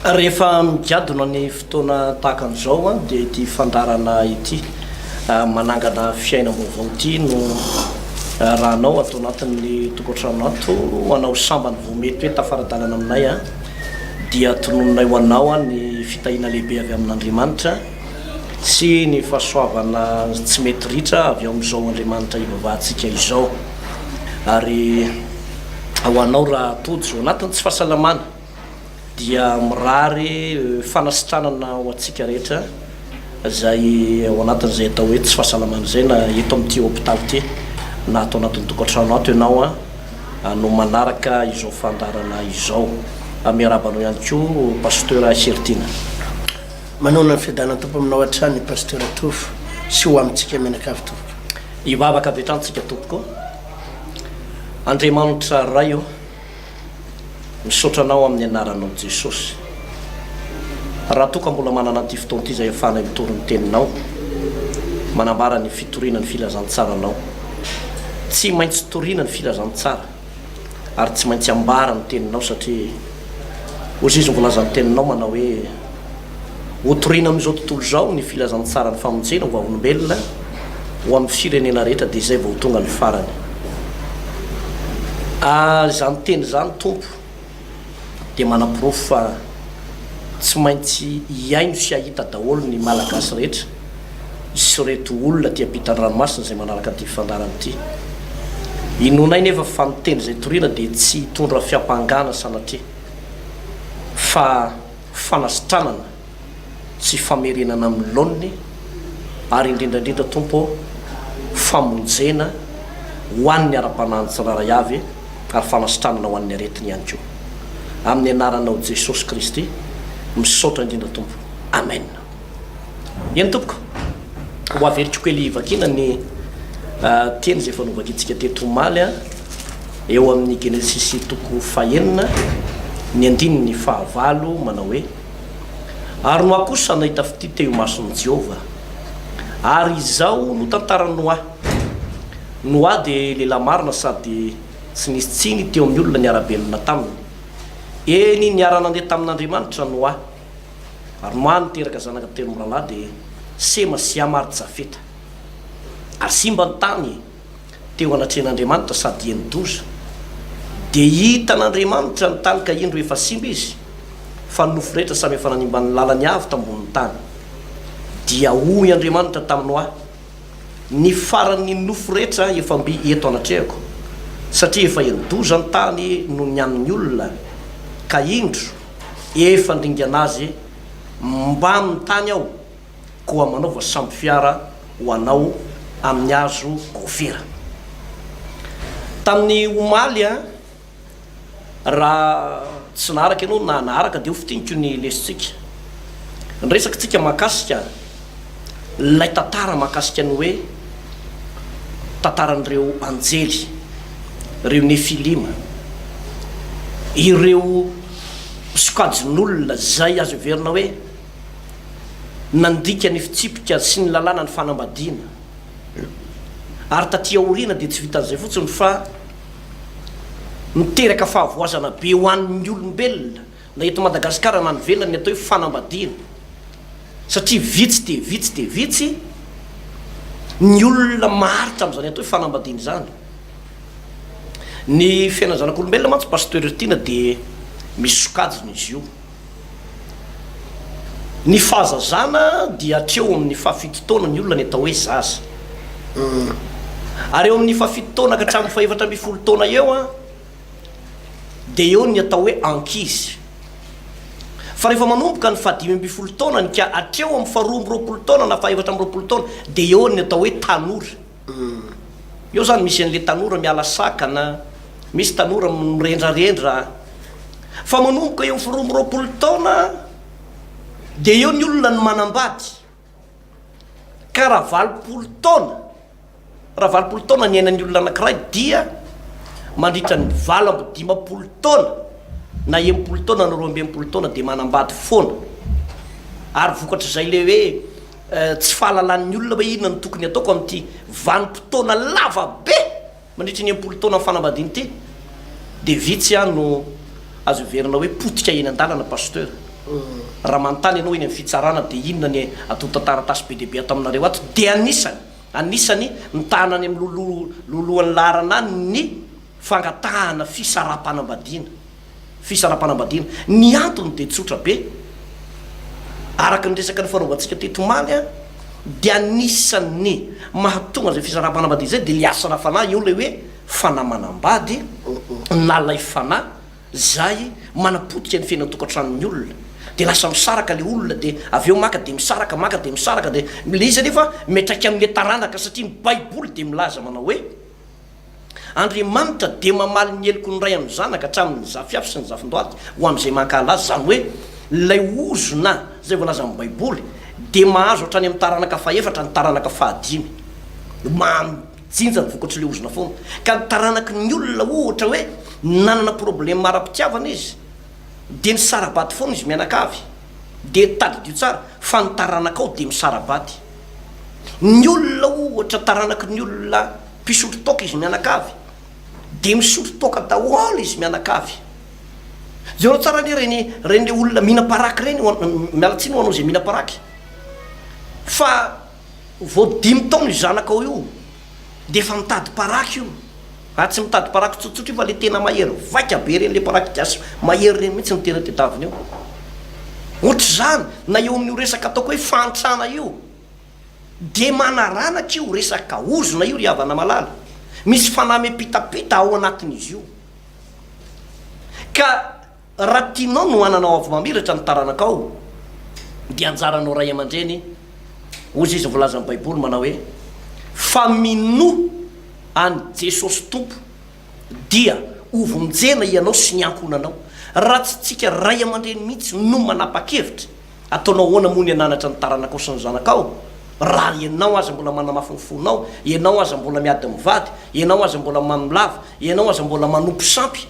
rehefa migadona ny fotoana tahaka an'izao a dia ity fandarana ity manangana fiainam-baovao ity no rahanao atao anatin'ny tokantrano ato anao sambany vao mety hoe tafaradalana aminay a dia tonononay ho anao a ny fitahina lehibe avy amin'Andriamanitra sy ny fahasoavana tsy mety ritra avy ao amin'izao Andriamanitra ivavahantsika izao ary ho anao raha tojo anatin'ny tsy fahasalamana dia mirary fanasitranana ho antsika rehetra zay ao anatin'izay atao hoe tsy fahasalamana zay na eto amin'ity hôpitaly ty na atao anatin'ny tokantrano ato ianao a no manaraka izao fandarana izao miarabanao ihany koa pasteur Sertina. Manona ny fiadanana tompo aminao hatrany pasteur Tofo sy ho amintsika menakavy tompoko. Ivavaka avy hatrany tompoko. Andriamanitra ray io misotranao amin'ny anaranao Jesosy. Raha toka mbola manana an'ity fotoana ity zay ahafahanay mitoro ny teninao manambara ny fitoriana ny filazantsara tsy maintsy toriana ny filazantsara ary tsy maintsy ambara ny teninao satria ozy izy mivolaza ny teninao manao hoe hotoriana amin'izao tontolo zao ny filazantsara ny famonjena ho olombelona ho amin'ny firenena rehetra dia izay vao tonga ny farany. Zany teny zany tompo dia manam-pirofo fa tsy maintsy hiaino sy hahita daholo ny malagasy rehetra sy reto olona ty ampitany ranomasina zay manaraka ty fandarana ity. Inonay nefa fa miteny zay toriana dia tsy hitondra fiampangana sanatria fa fanasitranana sy famerenana amin'ny laoniny ary indrindrandrindra tompo famonjena ho an'ny ara-panahiny tsiraray avy ary fanasitranana ho an'ny aretiny ihany koa amin'ny anaranao Jesosy Kristy misaotra indrindra tompo. Amen. Eny tompoko ho averiko kely vakina ny teny zay efa novakitsika teto Omaly eo amin'ny Genesisy toko fahenina ny andininy fahavalo manao hoe ary Noa kosa nahita fity teo mason'i Jehova ary izao no tantarany Noa dia lehilahy marina sady tsy nisy tsiny teo amin'ny olona niara-belona taminy eny niara nandeha tamin'Andriamanitra Noa ary Noa niteraka zanaka telo miralahy dia Sema sy Hamary Jafeta ary simba ny tany teo anatrehan'Andriamanitra sady enidoza dia hitan'Andriamanitra ny tany ka indro efa simba izy fa ny nofo rehetra samy efa nanimba ny lalany avy tambonin'ny tany dia hoy Andriamanitra tamin'ny Noa ny farany nofo rehetra efa mby eto anatrehako satria efa enidoza ny tany no ny amin'ny olona ka indro efa ndringana azy mba amin'ny tany aho koa manaova samby fiara ho anao amin'ny hazo gofera. Tamin'ny Omaly raha tsy naharaka ianao na naharaka dia ho fitiniko ny lesitsika nyresaka tsika mahakasika lay tantara mahakasika ny hoe tantaran'ireo anjely ireo nefilima ireo sokajin'olona zay azo heverina hoe nandika ny fitsipika sy ny lalàna ny fanambadiana ary taty aoriana dia tsy vitan'izay fotsiny fa miteraka fahavoazana be ho an'ny olombelona na eto Madagasikara na nivelany atao hoe fanambadiana satria vitsy dia vitsy dia vitsy ny olona maharitra amin'izany atao hoe fanambadiana zany. Ny fiainana zanak'olombelona mantsy pasteur Sertina dia misy sokajiny izy io. Ny fahazazana dia hatreo amin'ny fahafito taona ny olona ny atao hoe zaza ary eo amin'ny fahafito taona ka hatramin'ny fahaefatra amby folo taona eo dia eo ny atao hoe ankizy fa rehefa manomboka ny fahadimy amby folo taona ka hatreo amin'ny faharoa amby roapolo taona na fahaefatra amby roapolo taona dia eo ny atao hoe tanora. Eo zany misy an'le tanora miala sakana, misy tanora mirendrarendra fa manomboka eo amin'ny faharoa amby roapolo taona dia eo ny olona ny manambady ka raha valopolo taona ny ainan'ny olona anankiray dia mandritra ny valo amby dimapolo taona na enimpolo taona na roa amby enimpolo taona dia manambady foana ary vokatra izay le hoe tsy fahalalan'ny olona hoe inona ny tokony ataoko amin'ity vanim-potoana lava be mandritra ny enimpolo taona amin'ny fanambadiana ity dia vitsy no azo heverina hoe potika eny an-dalana pasteur raha manontany ianao iny amin'ny fitsarana dia inona ny atotantaratasy be dehibe ato aminareo ato dia anisany mitahana any amin'ny lolohan'ny larana ny fangatahana fisarapanambadiana ny antony dia tsotra be araka ny resaka ny fanaovantsika tetomaly a dia anisan'ny mahatonga zay fisarapanambadiana zay dia le asana fanahy eo le hoe fanamanambady na lay fanahy zay manapotika ny fiainatokantranon' olona de lasa misaraka le olona de avy eo maka de misaraka de le izy nefa metraky amin'ny taranaka satria ny baiboly de milaza manao hoe Andriamanitra de mamaly ny eloko ny ray amin'ny zanaka hatramin'ny zafiafy sy ny zafindoaty ho am'izay mankahalazy zany hoe lay ozona zay voalaza amin'ny baiboly de mahazo hatrany amin'ny taranaka faefatra ny taranaka fahadimy majinja ny vokatry le ozona foana ka ny taranaky ny olona ohatra hoe nanana problème mara-pitiavana izy de misarabaty foana izy mianakavy de tadidio tsara fa ny taranakao de misarabaty ny olona ohatra taranaky ny olona mpisotro toka izy mianakavy de misotro toka daholo izy mianakavy zao tsara le reny le olona mihina-paraky reny mialatsiny ho anao zay mihina-paraky fa vao 5 taona izy zanakao io de fa mitady paraky io tsy mitady paraky tsotsotra io fa le tena mahery vaika be reny le paraky kiasy mahery reny mihitsy ny tena tetaviny io ohatra zany na eo amin'io resaka ataoko hoe fantrana io de manaranaka io resaka ozona io ry havana malala misy fanahy mipitapita ao anatin'izy io ka raha tianao no ananao avy mamiratra ny taranakao de anjaranao ray aman-dreny ozy izy volaza amin'ny baiboly manao hoe fa mino any Jesosy tompo dia ovonjena ianao sy ny ankonanao raha tsy tsika ray aman-dreny mihitsy no manapa-kevitra ataonao ahoana mony ananatra ny taranakao sy ny zanakao raha ianao aza mbola manamafy ny fonao ianao aza mbola miady mivady ianao aza mbola mamilava ianao aza mbola manompo sampy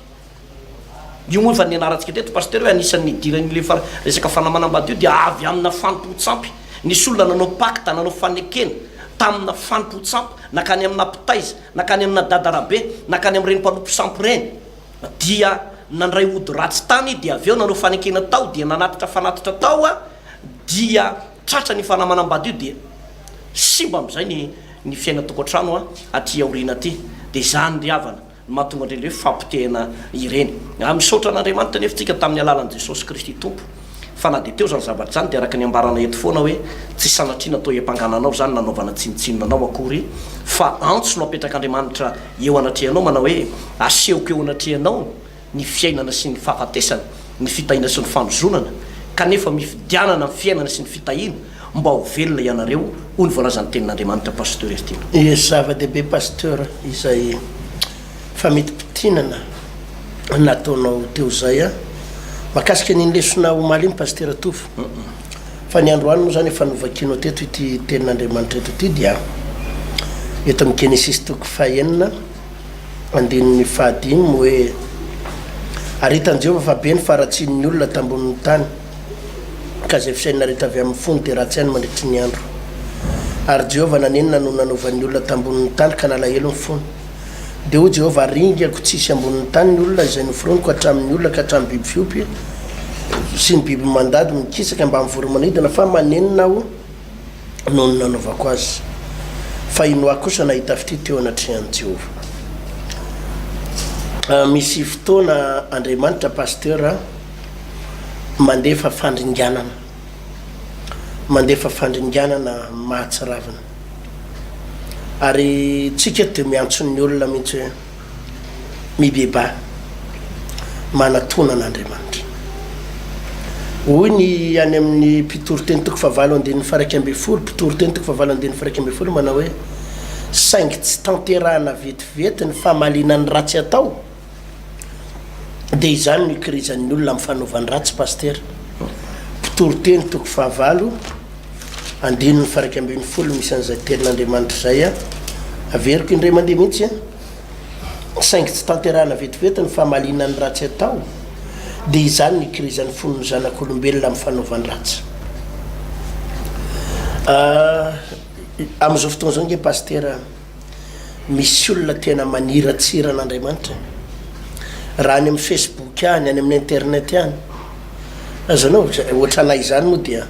io moa fa ny anaratsika teto pasteur hoe anisan'ny idiran'le resaka fanamanambady io dia avy amina fanompo-tsampy nisy olona nanao pacte nanao fanekena tamina fanompo-tsampy nakany amina pitaiza nakany amina dadarabe nakany am'ireny mpanompo-sampy reny dia nandray ody ratsy tany dia avy eo nanao fanekena tao dia nanatitra fanatitra tao a dia tratra ny fanamanambady io dia simba am'izay ny fiaina tokantrano a aty aorina aty de zany ry havana mahatonga andreny hoe fampitehana ireny misaotra an'Andriamanitra nefa tsika tamin'ny alalan'i Jesosy Kristy tompo fa na de teo zany zavatra zany de araka ny ambarana eto foana hoe tsy sanatriana atao hiampangananao zany nanaovana tsinotsinonanao akory fa antso no apetrak'Andriamanitra eo anatrehanao manao hoe asehoka eo anatrehanao ny fiainana sy ny fahafatesana ny fitahina sy ny fanozonana kanefa mifidianana ny fiainana sy ny fitahina mba ho velona ianareo hoy ny voalazan'ny tenin'Andriamanitra pasteur Ertino. Zava-dehibe pasteur izay famiti-pitinana nataonao teo zay a makasika ny lesona omaly iny pasteur Tofo fa ny androany moa zany efa novakinao teto ity tenin'Andriamanitra eto ity dia eto amin'ny Genesis toko 5 andininy 5 hoe aritan'i Jehovah fa be ny faratsian'ny olona tambonin'ny tany ka zay fisainareta avy amin'ny fony de ratsy ihany mandritry ny andro ary Jehovah nanenina no nanaovan'ny olona tambonin'ny tany ka nalahelo ny fony de ho Jehovah ringako tsisy ambonin'ny tany ny olona izay noforoniko hatramin'ny olona ka hatramin'ny biby fiopy sy ny biby mandady mikisaka mba amin'ny voromanidina fa manenina aho no ny nanaovako azy fa ino aho kosa nahita fitry teo anatrehan'i Jehovah. Misy fotoana Andriamanitra pasteur mandefa fandringanana mahatsiravina ary tsika de miantson'ny olona mihitsy hoe mibeba manatona an'Andriamanitra hoy ny any amin'ny mpitoroteny toko 7:1 mpitoroteny toko 7:1 manao hoe saingy tsy tanterahana vetivety ny famalinan'ny ratsy atao de izany ny kirizan'ny olona amin'ny fanaovan'ny ratsy pasteur. Mpitoroteny toko 7:1 misy an'izay tenin'Andriamanitra zay a averiko indray mandeha mihitsy saingy tsy tanterahana vetivety ny famalinan'ny ratsy atao de izany ny kirizan'ny fonony zanak'olombelona amin'ny fanaovan'ny ratsy. Am'izao fotoana zao nge pasteur misy olona tena maniratsira an'Andriamanitra raha any amin'ny Facebook any, any amin'ny internet any azanao ohatranay zany moa dia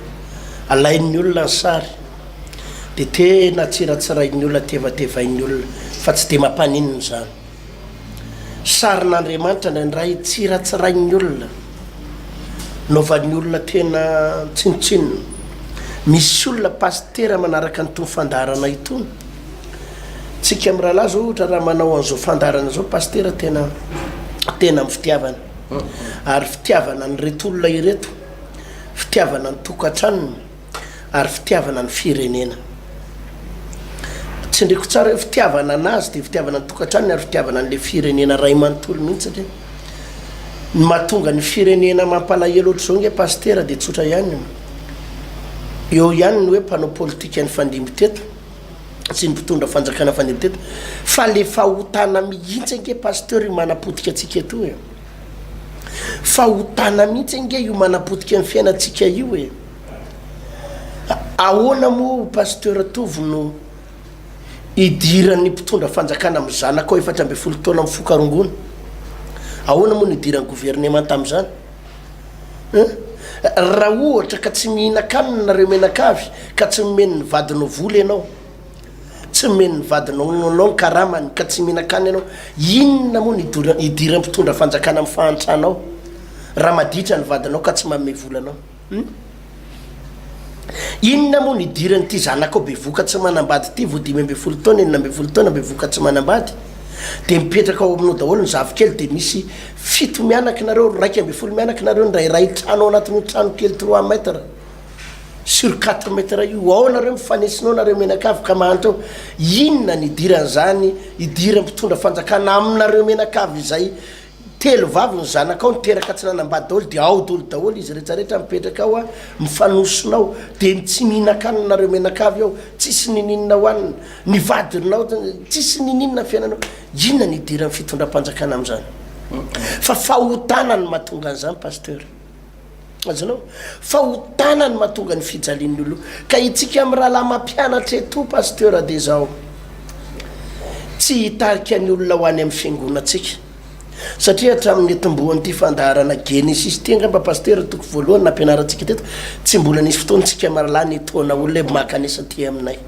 alain'ny olona ny sary de tena tsiratsirain'ny olona tevatevain'ny olona fa tsy de mampanininy zany sarin'Andriamanitra ndray tsiratsirain'ny olona naovan'ny olona tena tsinotsinona misy olona pastera manaraka nytony fandarana itony tsika amin'ny rahalahy zao ohatra raha manao an'izao fandarana zao pastera tena amin'ny fitiavana ary fitiavana ny reto olona ireto fitiavana ny tokantranony ary fitiavana ny firenena tsy ndreko tsara hoe fitiavana anazy de fitiavana ny tokantranony ary fitiavana an'le firenena ray manontolo mihitsy satria ny mahatonga ny firenena mampalahelo ohatr' zao nge pastera de tsotra ihany eo ihany ny hoe mpanao politika ny fandimby teto tsy ny mpitondra fanjakana fandimby teto fa le fahotana mihitsy nge pasteur io manapotika atsika eto e fahotana mihitsy nge io manapotika ny fiainatsika io e ahoana moa pasteur tovy no idiran'ny mpitondra fanjakana amin'ny zanaka ao 7 taona amin'ny fokarongona ahoana moa ny idiran'ny gouvernement am'izany raha ohatra ka tsy mihina-kanina nareo menakavy ka tsy mimeny ny vadinao vola ianao tsy mimeny ny vadinao ny karamany ka tsy mihina-kanina ianao inona moa ny idiran'ny mpitondra fanjakana amin'ny fahantrana raha maditra ny vadinao ka tsy manome volanao inona moa ny idirany ty zanaka ao be voka tsy manambady ty vo 5 taona 9 taona be voka tsy manambady de mipetraka ao aminao daholo ny zavikely de misy 7 mianaka nareo 1 mianaka nareo nrairay trano ao anatin'io trano kely 3 mètre sur 4 mètre io ao nareo mifanesinao nareo menakavy ka mahantra ao inona ny idiran'zany idira mpitondra fanjakana aminareo menakavy izay telo vavy ny zanaka ao niteraka tsy nanambady daholo de ao daholo izy rehetrarehetra mipetraka ao a mifanosonao de tsy mihina-kanina nareo menakavy ao tsisy nininona hoanina ny vadinao tsisy nininona fiainanao inona ny idiran'ny fitondram-panjakana am'zany fa fahotana ny mahatonga an'izany pasteur azanao fahotana ny mahatonga ny fijalian'ny olo ka itsika amin'ny rahalahy mampianatra eto pasteur de zao tsy hitarika ny olona ho any amin'ny fiangonatsika satria hatramin'ny etombohan'ity fandarana genesis ty angamba pasteur toko voalohany nampianaratsika teto tsy mbola nisy fotoantsika maralahy nytona olona makanisa ty aminay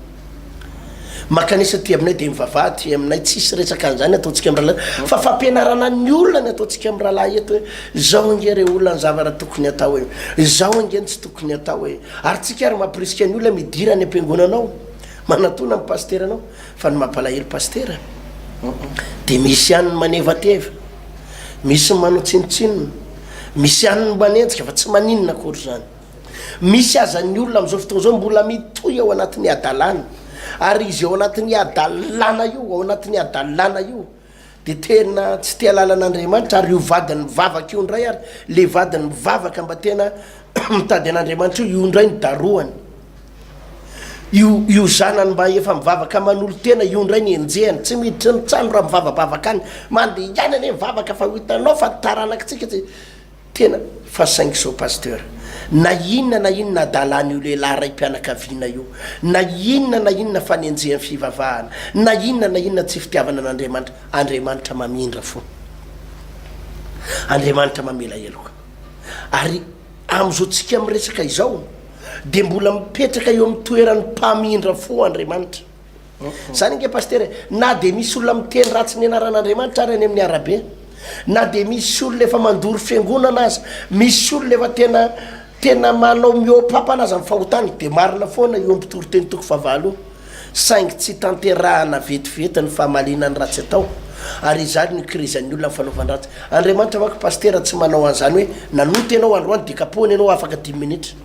makanisa ty aminay de mivavaha ty aminay tsisy resaka an'izany ataontsika am'rahalahy fa fampianarana ny olona ny ataontsika am'rahalahy eto hoe zao nge re olona ny zavara tokony atao hoe zao ngeny tsy tokony atao hoe ary tsika ary mampirisika ny olona midira ny ampiangonanao manatona amin'ny pasteur anao fa ny mampalahelo pasteur de misy ihany ny manevateva misy manao tsinotsinona misy ihany manenjika fa tsy maninona akory zany misy azan'ny olona am'izao fotoana zao mbola mitoy ao anatin'ny adalana ary izy ao anatin'ny adalana io ao anatin'ny adalana io de tena tsy tia lalan'Andriamanitra ary io vadiny mivavaka io ndray ary le vadiny mivavaka mba tena mitady an'Andriamanitra io ndray ny daroany io zanany mba efa mivavaka manolo tena io ndray ny enjehany tsy miditra ny trano raha mivavabavaka any mandeha ihany ane mivavaka fa hitanao fa taranakitsika tsy tena fa saingy zao pasteur na inona adalana io lehilahy ray mpianakaviana io na inona fanenjehan'ny fivavahana na inona tsy fitiavana an'Andriamanitra Andriamanitra mamindra fo Andriamanitra mamela heloka ary am'izao tsika miresaka izao de mbola mipetraka eo amin'ny toerany mpamindra fo Andriamanitra zany nge pasteur na de misy olona miteny ratsy ny anaran'Andriamanitra ary any amin'ny arabe na de misy olona efa mandory fiangonana azy misy olona efa tena manao miopapa anazy amin'ny fahotany de marina foana eo ampitoro teny toko favalo saingy tsy tanterahana vetivety ny fahamalinany ratsy atao ary izany ny krizan'ny olona fanaovandratsy Andriamanitra manko pasteur tsy manao an'izany hoe nanoty ianao androany de kapohany ianao afaka 10 minitra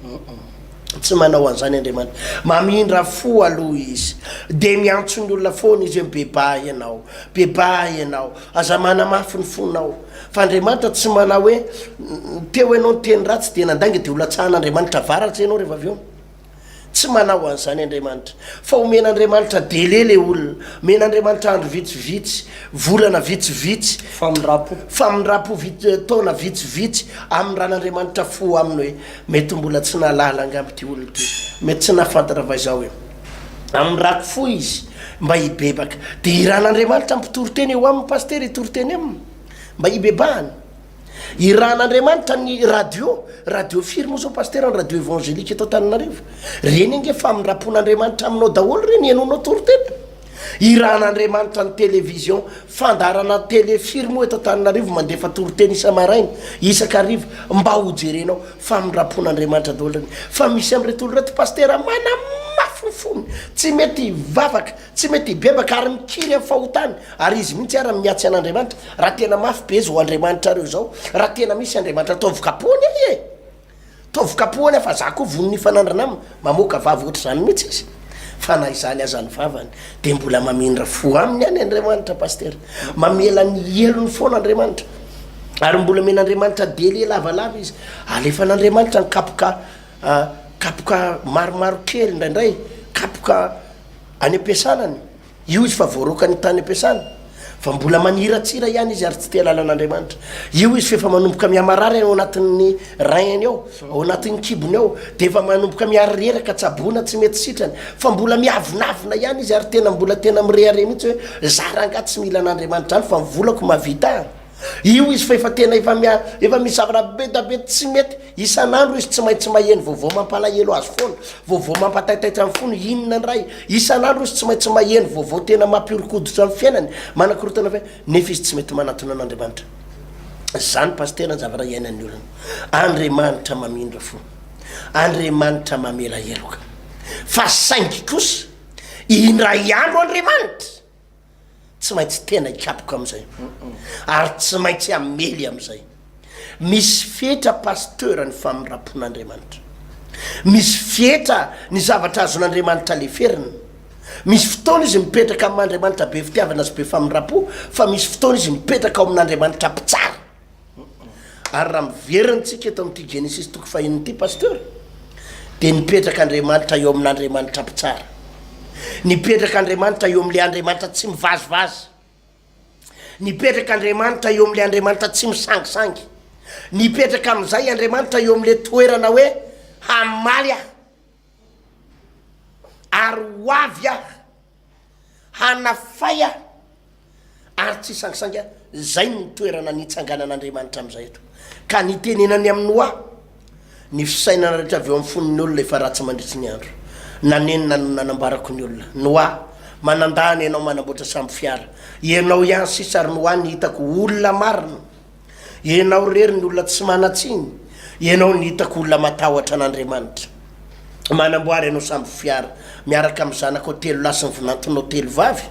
tsy manao an'izany Andriamanitra mamindra fo aloha izy de miantso ny olona foana izy hoe beba ianao aza manamafy ny fonao fa Andriamanitra tsy manao hoe teo ianao ny teny ratsy de nandangy de olatsahan'Andriamanitra varatra ianao rehefa avy eo tsy manao an'izany Andriamanitra fa omen'Andriamanitra délai le olona men'Andriamanitra andro vitsivitsy volana vitsivitsy famindrapo taona vitsivitsy amin'ny ran'Andriamanitra fo aminy hoe mety mbola tsy nalala angamby ty olona ty mety tsy nahafantatra va izao hoe amin'ny rako fo izy mba hibebaka de iran'Andriamanitra mpitoro teny eo amin'ny pasteur hitoro teny aminy mba hibebahany iran'andriamanitra ny radio firme zao paster ny radio évangélike atao Tananarivo reny ange famindrapon'andriamanitra aminao daholo reny ianonao toritena iran'andriamanitra ny télévision fandarana téléfirme eto Tananarivo mandefa toritena isa-maraina isakarivo mba hojerenao famindrapon'andriamanitra daholo reny fa misy am'reto olo reto paster manamafofony tsy mety vavaka tsy mety bebaka ary mikiry amin'ny fahotany ary izy mihitsy ara miatsy an'andriamanitra raha tena mafy be zao andriamanitra reo zao raha tena misy andriamanitra tovokapohany e tovokapohany fa za koa vonony fanandrana aminy mamoaka vavy ohatra zany mihitsy izy fa na izany azany vavany de mbola mamindra fo aminy any andriamanitra paster mamela ny elony foana andriamanitra ary mbola men'andriamanitra dele lavalava izy alefa n'andriamanitra ny kapoka maromaro kely indraindray kapoka any ampiasanany io izy fa voarokany tany ampiasana fa mbola maniratsira ihany izy ary tsy te lalan'andriamanitra io izy fefa manomboka miamarary ao anatin'ny rainy ao ao anatin'ny kibony ao de efa manomboka miaryreraka tsabona tsy mety sitrany fa mbola miavinavina ihany izy ary tena mbola tena mirehare mihitsy hoe zaranga tsy mila an'andriamanitra any fa mivolako mavita io izy fa efa tena efa misy zavatra be da be tsy mety isan'andro izy tsy maintsy maheno vaovao mampalahelo azy foana vaovao mampataitaitra amin'ny fony inona ny ray isan'andro izy tsy maintsy maheno vaovao tena mampiorokoditra amin'ny fiainany manakorotana fa nefa izy tsy mety manatona an'andriamanitra zany paster ny zavatra iainan'ny olona andriamanitra mamindra fo andriamanitra mamela heloka fa saingy kosa indray andro andriamanitra tsy maintsy tena ikapoka am'izay ary tsy maintsy amely am'izay misy fetra pasteur ny famindrapon'andriamanitra misy fetra ny zavatra azon'andriamanitra leferiny misy fotoana izy mipetraka amin'andriamanitra be fitiavana azy be famindrapo fa misy fotoana izy mipetraka ao amin'andriamanitra mpitsara ary raha miverintsika eto amin'ity genesis toko fahin'ity pasteur de nipetraka andriamanitra eo amin'andriamanitra mpitsara nipetraka andriamanitra eo am'le andriamanitra tsy mivazivazy nipetraka andriamanitra eo am'le andriamanitra tsy misangisangy nipetraka am'izay andriamanitra eo am'le toerana hoe hamaly ah ary hoavy ah hanafay ah ary tsy sangisangy ah zay ny toerana nitsanganan'andriamanitra am'izay eto ka nitenenany amin'ny hoa ny fisainana rehetra avy eo amin'ny foniny olona efa ratsy mandritry ny andro nanenina no nanambarako ny olona noa manandany ianao manamboatra samby fiara ianao ihany sisa ary noa ny hitako olona marina ianao rery ny olona tsy manatsiny ianao ny hitako olona matahotra an'andriamanitra manamboary ianao samby fiara miaraka amin'ny zanako telo lasa ny vinantonao telo vavy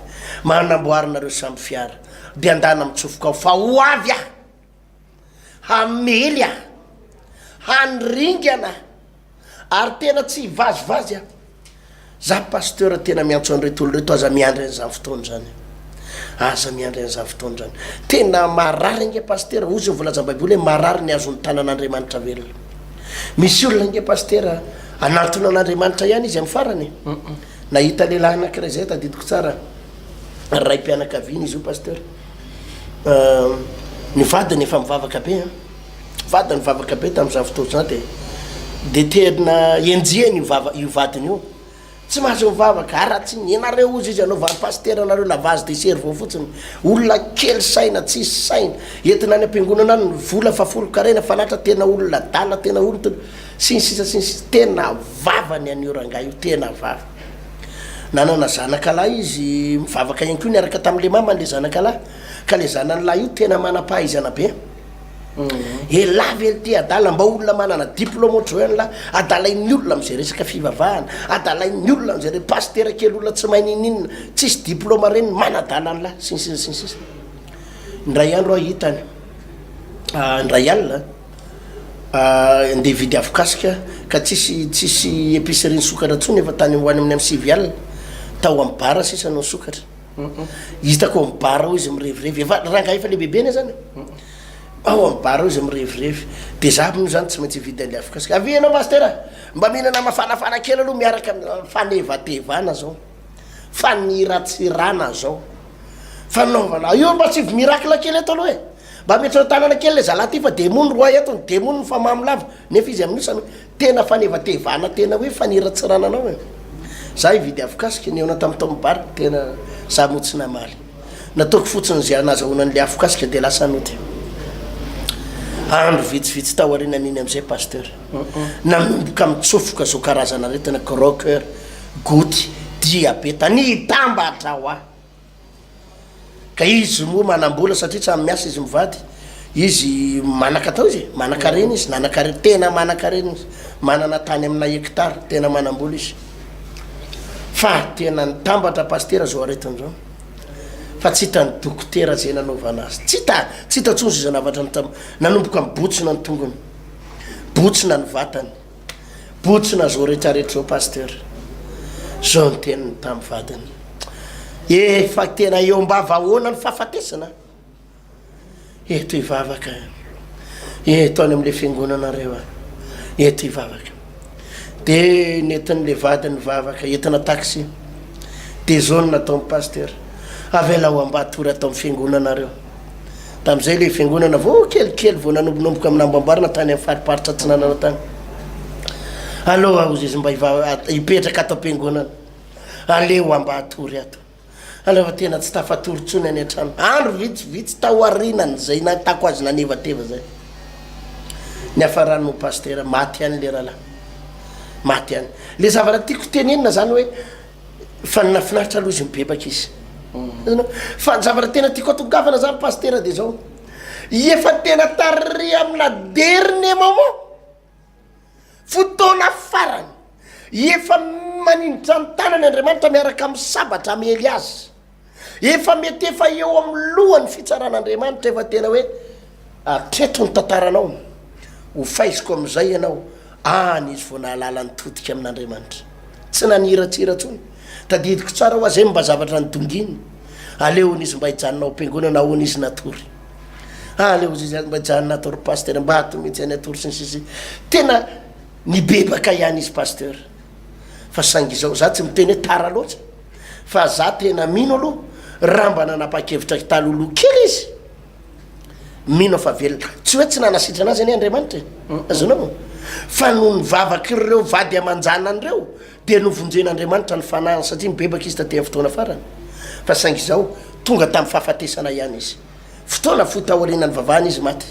manamboarynareo samby fiara de andana mitsofoka ao fa ho avy ah hamely ah hanringana ary tena tsy vazivazy ah za pasteur tena miantso an'reto olo reto aza miandry an'izany fotoana zany aza miandry an'izany fotoana zany tena marary nge pasteur ozy ny volazan'ny baiboly hoe marary ny azon'ny tanan'andriamanitra velona misy olona nge pasteur anatona an'andriamanitra ihany izy amin'ny farany nahita lehilahy anakiray zay tadidiko tsara ray mpianakaviany izy io pasteur ny vadiny efa mivavaka be vady ny vavaka be tamin'izany fotoana zany de terina enjiany io vadiny io tsy mahazo mivavaka aratsy enareo ozy izy anao vany paster anareo lavazy de servo fotsiny olona kely saina tsisy saina entina any ampiangonana any vola fa folo karena fanatra tena olona dala tena olona sinsisa sinsisa tena vavany an'io ranga io tena vava nanana zanakalahy izy mivavaka ihany koa niaraka tamin'le mamany le zanakalahy ka le zananylahy io tena manam-pahaizana be elavely ty adala mba olona manana diplôme ohatry hoe la adalain'ny olona am'izay resaka fivavahana adalain'ny olona am'izay re paster kely olona tsy mahay nininina tsisy diplôme reny manadala an'la sinsisa sinsisa ndray andro ahitany ndray alina nde vidy avokasika ka tsisy épicerie sokatra tsony efa tany hoany amin'ny sivy alina tao amin'ny bara sisa no sokatra hitako amin'ny bara o izy mirevirevy ranga efa le bebeny zany ao amin'ny bara o izy mirevirevy de zaby no zany tsy maintsy vidy an'le avokasika avy anao paster mba mihinana mafanafana kely aloha miaraka fanevatevana zao faniratsirana zao fanaovana io mba tsy miracle kely eto aloha e mba mety tanana kely le zalahy ty fa demony roa eto ny demony fa mamilava nefa izy amin'io sany tena fanevatevana tena hoe faniratsirana anao e za ividy avokasika ny eona tam'tamin'ny bara tena za motsy namaly nataoko fotsiny zay anazahonan'le avokasika de lasa anoty andro vitsivitsy taorinan'iny am'izay pasteur nanomboka mitsofoka zao karazana retina croqueur goty diabeta ny tambatra ao ah ka izy moa manambola satria tsy miasa izy mivady izy manakatao izy manakareny izy nanakare tena manakareny izy manana tany amina hectare tena manambola izy fa tena nitambatra pasteur zao aretin'izao fa tsy hitany dokotera zay nanaovana azy tsy hita tsony zy zanavatra nanomboka mibotsina ny tongony botsina ny vatany botsina zao rehetrarehetra zao pasteur zao ny tenany tamy vadiny fa tena eo mba vahoana ny fahafatesana eto ivavaka etaony am'le fiangonanareo eto ivavaka de nentin'le vadiny vavaka entina taxi de zao ny natao my pasteur avela ho ambatory atao amin'ny fiangonanareo tam'izay le fiangonana vao kelikely vao nanombonomboka amin'nambambarina tany amin'ny fariparitra tsy nanana tany aloha ozy izy mba hipetraka atao am-piangonana aleo ambatory ato alefa tena tsy tafatory tsony any an-trano andro vitsivitsy taoarinany zay natako azy nanevateva zay ny afarano pasteur maty any le rahalahy maty any le zavara tiako tenenina zany hoe fa ninafinaritra aloha izy mibebaka izy fa zavara tena tiako atongavana zany pasteur de zao efa tena tary amina dernier moment fotoana farany efa maninditra ny tanany andriamanitra miaraka amin'ny sabatra amy Eliasy efa mety efa eo amin'ny lohany fitsaran'andriamanitra efa tena hoe atreto ny tantaranao ho faiziko am'izay ianao any izy vao nahalala ny todika amin'andriamanitra tsy naniratsira tsony tadidiko tsara ho azay mba zavatra ny donginy aleony izy mba hijanonao am-piangonana hoany izy natory aleo izy mba hijanona natory pasteur mba ato mihitsy any atory sy ny sisy tena nibebaka ihany izy pasteur fa sangy zao za tsy miteny hoe tara loatra fa za tena mino aloha raha mba nanapa-kevitra taloloha kely izy mino fa velona tsy hoe tsy nanasitra anazy any andriamanitra azonao fa no nivavaky ireo vady amanjanan'ireo de novonjen'andriamanitra ny fanahany satria mibebaka izy tatea fotoana farany fa sangy zao tonga tamin'ny fahafatesana ihany izy fotoana fotahorinany vavahany izy maty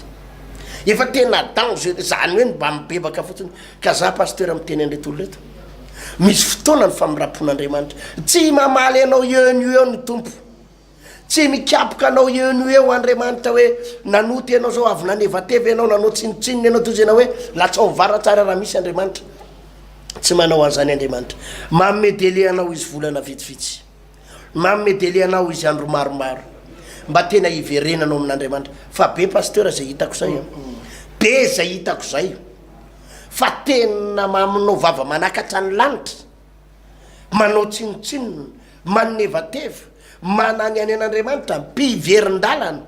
efa tena danger zany hoe mba mibebaka fotsiny ka za pasteur miteny andreto olo reto misy fotoana ny famirapon'andriamanitra tsy mamaly anao eno eo ny tompo tsy mikapoka anao eno eo andriamanitra hoe nanoty anao zao avy nanevateva anao nanao tsinotsinony anao tozana hoe latsao varatsara raha misy andriamanitra tsy manao an'izany andriamanitra mamedele anao izy volana vitsivitsy mamedele anao izy andro maromaro mba tena hiverenanao amin'andriamanitra fa be pasteur zay hitako zay be zay hitako zay fa tena maminao vava manakatra ny lanitra manao tsinotsinona manevateva manany any an'andriamanitra mpiverin-dalana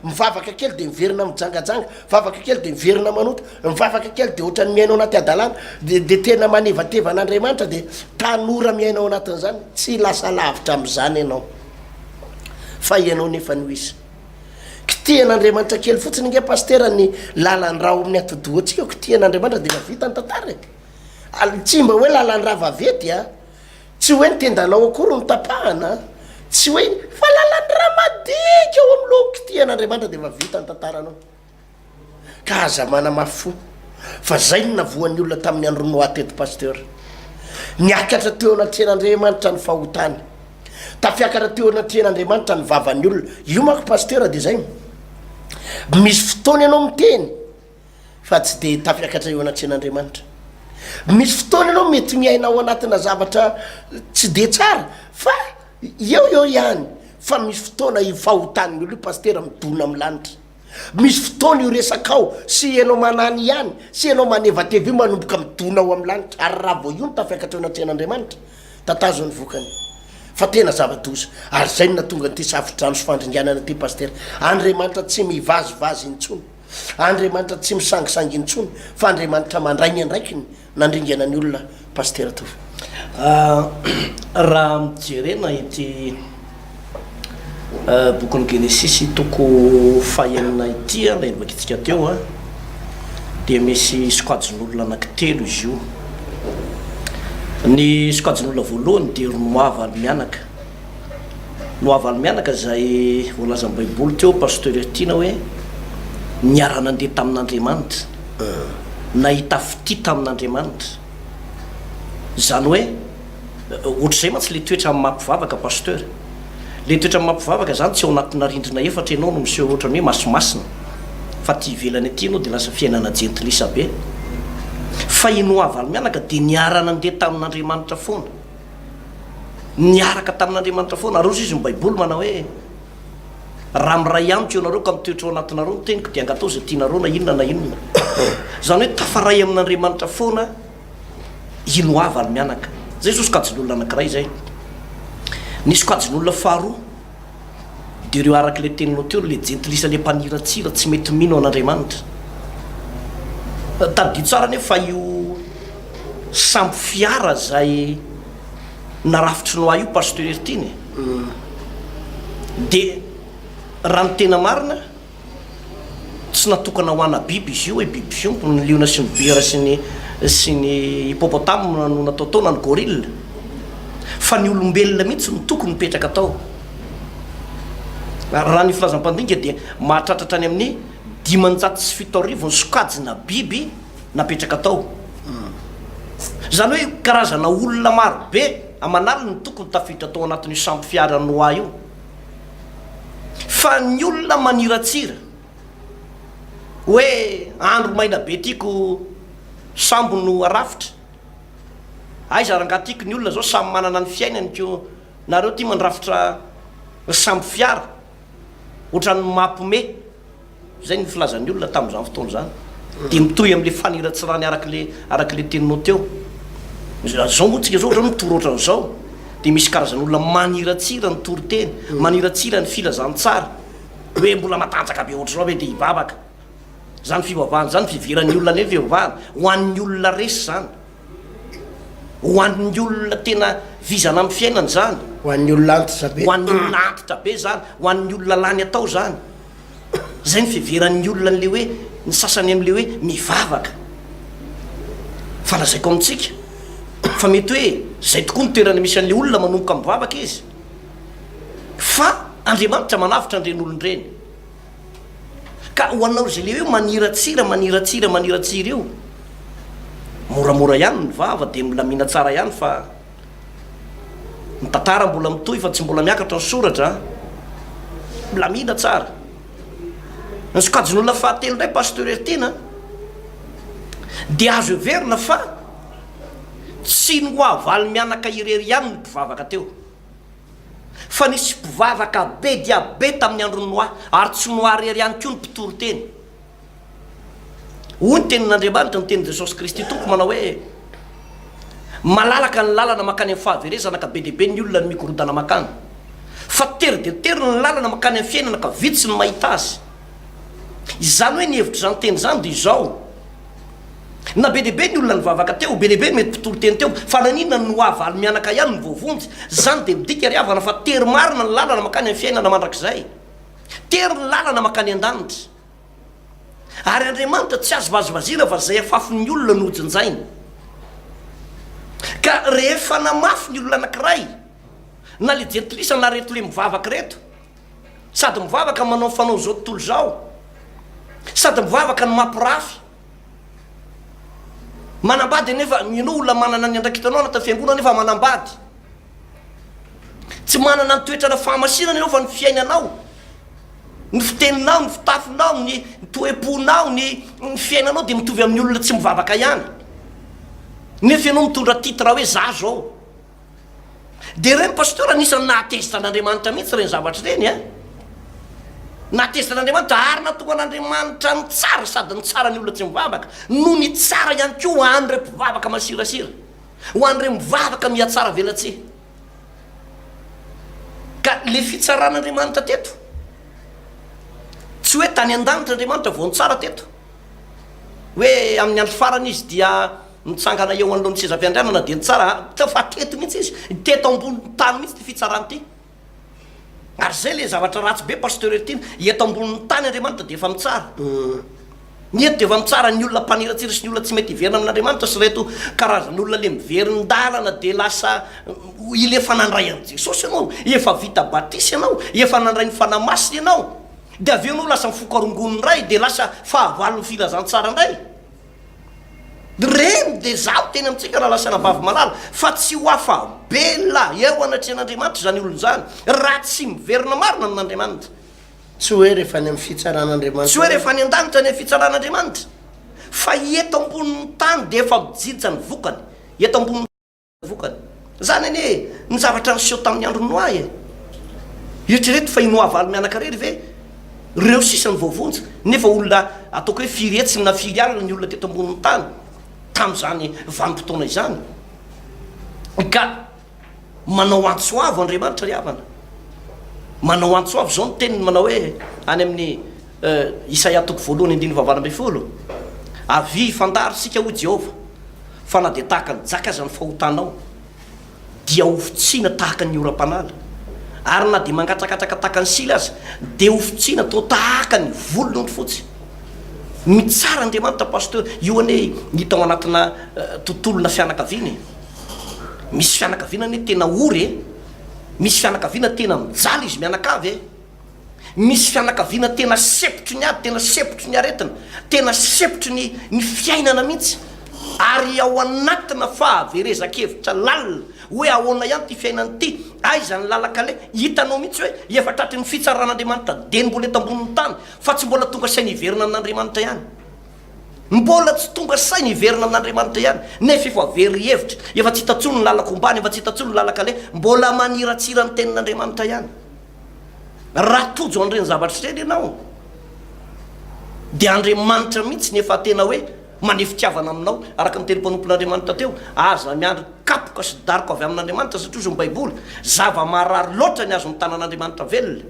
mivavaka kely de miverina mijangajanga mivavaka kely de miverina manota mivavaka kely de ohatrany miainao anaty adalana de tena manevateva an'andriamanitra de tanora miainao anatin'izany tsy lasa lavitra am'izany ianao fa ianao nefa no izy kitian'andriamanitra kely fotsiny nge pasteur ny lalany raha amin'ny atodohatsika kitian'andriamanitra de vita ny tantara tsy mba hoe lalany raha vavety tsy hoe nitendanao akory ny tapahana tsy hoe fa lalany raha madika eo am'loha kitian'andriamanitra de vita ny tantaranao ka aza mana mafo fa zay ny navoan'ny olona tamin'ny andro noa teto pasteur niakatra teo anatrehan'andriamanitra ny fahotany tafiakatra teo anatrehan'andriamanitra ny vavan'ny olona io mako pasteur de zay misy fotoana ianao miteny fa tsy de tafiakatra eo anatrehan'andriamanitra misy fotoana ianao mety miainao anatina zavatra tsy de tsara fa eo ihany fa misy fotoana io fahotan'ny olo io pasteur midona amin'ny lanitra misy fotoana io resakao sy ianao manany ihany sy ianao manevateva io manomboka midona ao amin'ny lanitra ary raha vao io ny tafiakatra eo anatrehan'andriamanitra tatazo ny vokany fa tena zava-doza ary zay na tonga nyty safitrano sy fandringanana ty pasteur andriamanitra tsy mivazivazy intsony andriamanitra tsy misangisangy intsony fa andriamanitra mandray ny andraikiny nandringanany olona pasteur to raha mijerena ity bokyny Genesis toko fahenina ity la ilobakitsika teo de misy sokajin'olona anankitelo izy io ny sokajin'olona voalohany de Noa valy mianaka zay voalazan'ny baiboly teo pasteur tiana hoe niara-nandeha tamin'Andriamanitra nahita fity tamin'Andriamanitra zany hoe ohatr'izay mantsy le toetra mampivavaka pasteur le toetra mampivavaka zany tsy ao anatina rindrina efatra ianao no miseho ohatrany hoe masomasina fa ty ivelany aty anao de lasa fiainana jentilisa be fa inoavaly mianaka de niara-nandeha tamin'Andriamanitra foana niaraka tamin'Andriamanitra foana ary ozy izy ny baiboly manao hoe raha miray amiko ianareo ka mitoetra ao anatinareo ny teniko de angatao zay tianareo na inona zany hoe tafaray amin'Andriamanitra foana inoavaly mianaka zay zao sokajin'olona anankiray zay nisy sokajin'olona faharoa de reo araka le teninao teo le jentilisa le mpaniratsira tsy mety mino an'Andriamanitra tadidio tsara nefa fa io samby fiara zay narafitry no a io pasteur ertiny de raha ny tena marina tsy natokana ho ana biby izy io hoe biby fiompo ny liona sy ny bera sy ny hippopotame no natao tao na ny gorille fa ny olombelona mihitsy no tokony mipetraka tao raha ny filazam-pandinga de mahatratratra any amin'ny 550 ny sokajina biby napetraka tao zany hoe karazana olona maro be amanali ny tokony tafiditra tao anatin'io samby fiara noa io fa ny olona maniratsira hoe andro maina be tiako sambo no arafitra aiza rangaha-tiako ny olona zao samy manana ny fiainany ko nareo ty mandrafitra samby fiara ohatrany mampome zay ny filazan'ny olona tamin'izany fotoana zany de mitohy am'le faniratsirany arak'le teninao teo zao motsika zao ohatra mitory ohatran'izao de misy karazan'olona maniratsira ny tory-teny maniratsira ny filazantsara hoe mbola matanjaka be ohatra zao hoe de hivavaka zany fivavahana zany fiveran'ny olona ny fivavahana ho an'ny olona resy zany ho an'ny olona tena vizana amin'ny fiainany zany ho an'ny olona antitra be ho an'ny olona antitra be zany ho an'ny olona lany atao zany zay ny fiveran'ny olona n'le hoe ny sasany am'le hoe mivavaka fa lazaiko amintsika fa mety hoe zay tokoa ny toerana misy an'le olona manomboka mivavaka izy fa Andriamanitra manavitra an'ireny olon-dreny ka ho anao zay le hoe maniratsira io moramora ihany ny vava de milamina tsara ihany fa ny tantara mbola mitohy fa tsy mbola miakatra ny soratra milamina tsara ny sokajin'olona fahatelo ndray pasteur ertena de azo everina fa tsy ny hoavaly mianaka irery ihany ny mpivavaka teo fa nisy mpivavaka be dia be tamin'ny andro noa ary tsy noarery ihany koa ny mpitory teny hoy ny tenin'Andriamanitra ny teny Jesosy Kristy tompo manao hoe malalaka ny lalana makany amin'ny fahaverezana ka be dehibe ny olona ny mikorodana makany fa tery de tery ny lalana makany amin'ny fiainana ka vitsy ny mahita azy izany hoe ny hevitry zany teny zany de izao na be dehibe ny olona nivavaka teo be dehibe mety mpitory teny teo fa nanina ny hoavaly mianaka ihany ny voavonjy zany de midika ry havana fa tery marina ny lalana makany amin'ny fiainana mandrakizay tery ny lalana makany an-danitra ary Andriamanitra tsy azo vazivazira fa zay afafy ny olona nojinjainy ka rehefa namafy ny olona anankiray na le jentilisa na reto le mivavaka reto sady mivavaka manao fanao zao tontolo zao sady mivavaka ny mampirafy manambady nefa ianao olona manana ny andrakitanao anata fiangonana nefa manambady tsy manana ny toetrana fahamasinana ianao fa ny fiainanao ny fiteninao ny fitafinao ny toeponao ny fiainanao de mitovy amin'ny olona tsy mivavaka ihany nefa ianao mitondra titra hoe za zao de reny pasteur anisany nahatezitra an'Andriamanitra mihitsy reny zavatra reny a nahatezitra an'Andriamanitra ary natonga an'Andriamanitra ny tsara sady ny tsara ny olona tsy mivavaka no ny tsara ihany koa ho an'ireo mpivavaka masirasira ho an'ireo mivavaka mihatsara velatse ka le fitsaran'Andriamanitra teto tsy hoe tany an-danitra Andriamanitra voany tsara teto hoe amin'ny andro farany izy dia mitsangana eo an'lohan'ny sezafiandrianana de ny tsara fa teto mihitsy izy teto ambony tany mihitsy ty fitsarany ty ary zay le zavatra ratsy be pasteur ertiny eto ambonin'ny tany Andriamanitra de efa mitsara ny eto de efa mitsara ny olona mpaniratsira sy ny olona tsy mety hiverina amin'Andriamanitra sy reto karazan'olona le miverin-dalana de lasa ilefa nandray an' Jesosy ianao efa vita batisy ianao efa nandray ny fanamasiny ianao de aveo anao lasa mifokarongoniny ray de lasa fahavalony filazantsara ndray reny de zaho teny amitsika raha lasa navavy malala fa tsy ho afa bela eo anatrehan'andriamanitra zany olony zany raha tsy miverina marina amin'andriamanitra tsy hoe rehefa any amin'ny fitsaran'andriamanitra tsy hoe rehefa any an-danitra ny fitsaran'andriamanitra fa eto ambonin'ny tany de efa mijijy ny vokany eto amboniny vokany zany ane ny zavatra nyseho tamin'ny andro noa eritrereto fa inoavaly mianakarery ve reo sisany voavonjy nefa olona ataoko hoe firetsiny na firy alina ny olona teto ambonin'ny tany tam'zany vanim-potoana izany ka manao antsoavo andriamanitra ry havana manao antsoavo zao ny teniny manao hoe any amin'ny Isaia toko voalohany andiny vavara amby folo avy fandary sika ho Jehova fa na de tahaka ny jaka aza ny fahotanao dia ofitsiana tahaka ny oram-panala ary na de mangatsakatsaka tahaka ny sila aza de ofitsiana to tahaka ny volony fotsy mitsara andriamanitra pasteur io ane hitao anatina tontolona fianakaviana misy fianakaviana ne tena ory misy fianakaviana tena mijaly izy mianakavy misy fianakaviana tena sepotry ny ady tena sepotry ny aretina tena sepotry ny fiainana mihitsy ary ao anatina fahaverezakevitra lalina hoe ahoana ihany ty fiainany ty aiza ny lalakale hitanao mihitsy hoe efa tratry ny fitsaran'andriamanitra de ny mbola eto ambonin'ny tany fa tsy mbola tonga sainy hiverina amin'andriamanitra ihany mbola tsy tonga sainy hiverina amin'andriamanitra ihany nefa efa very hevitra efa tsy hitatsony ny lalaka ombany efa tsy hitatsony ny lalakale mbola maniratsira ny tenin'andriamanitra ihany raha tojo andreny zavatra reny ianao de andriamanitra mihitsy nefa tena hoe manefitiavana aminao araka ny telo-panompon'andriamanitra teo aza miandry kapoka sy dariko avy amin'andriamanitra satria zo ny baiboly zava-marary loatra ny azo ny tanan'andriamanitra velona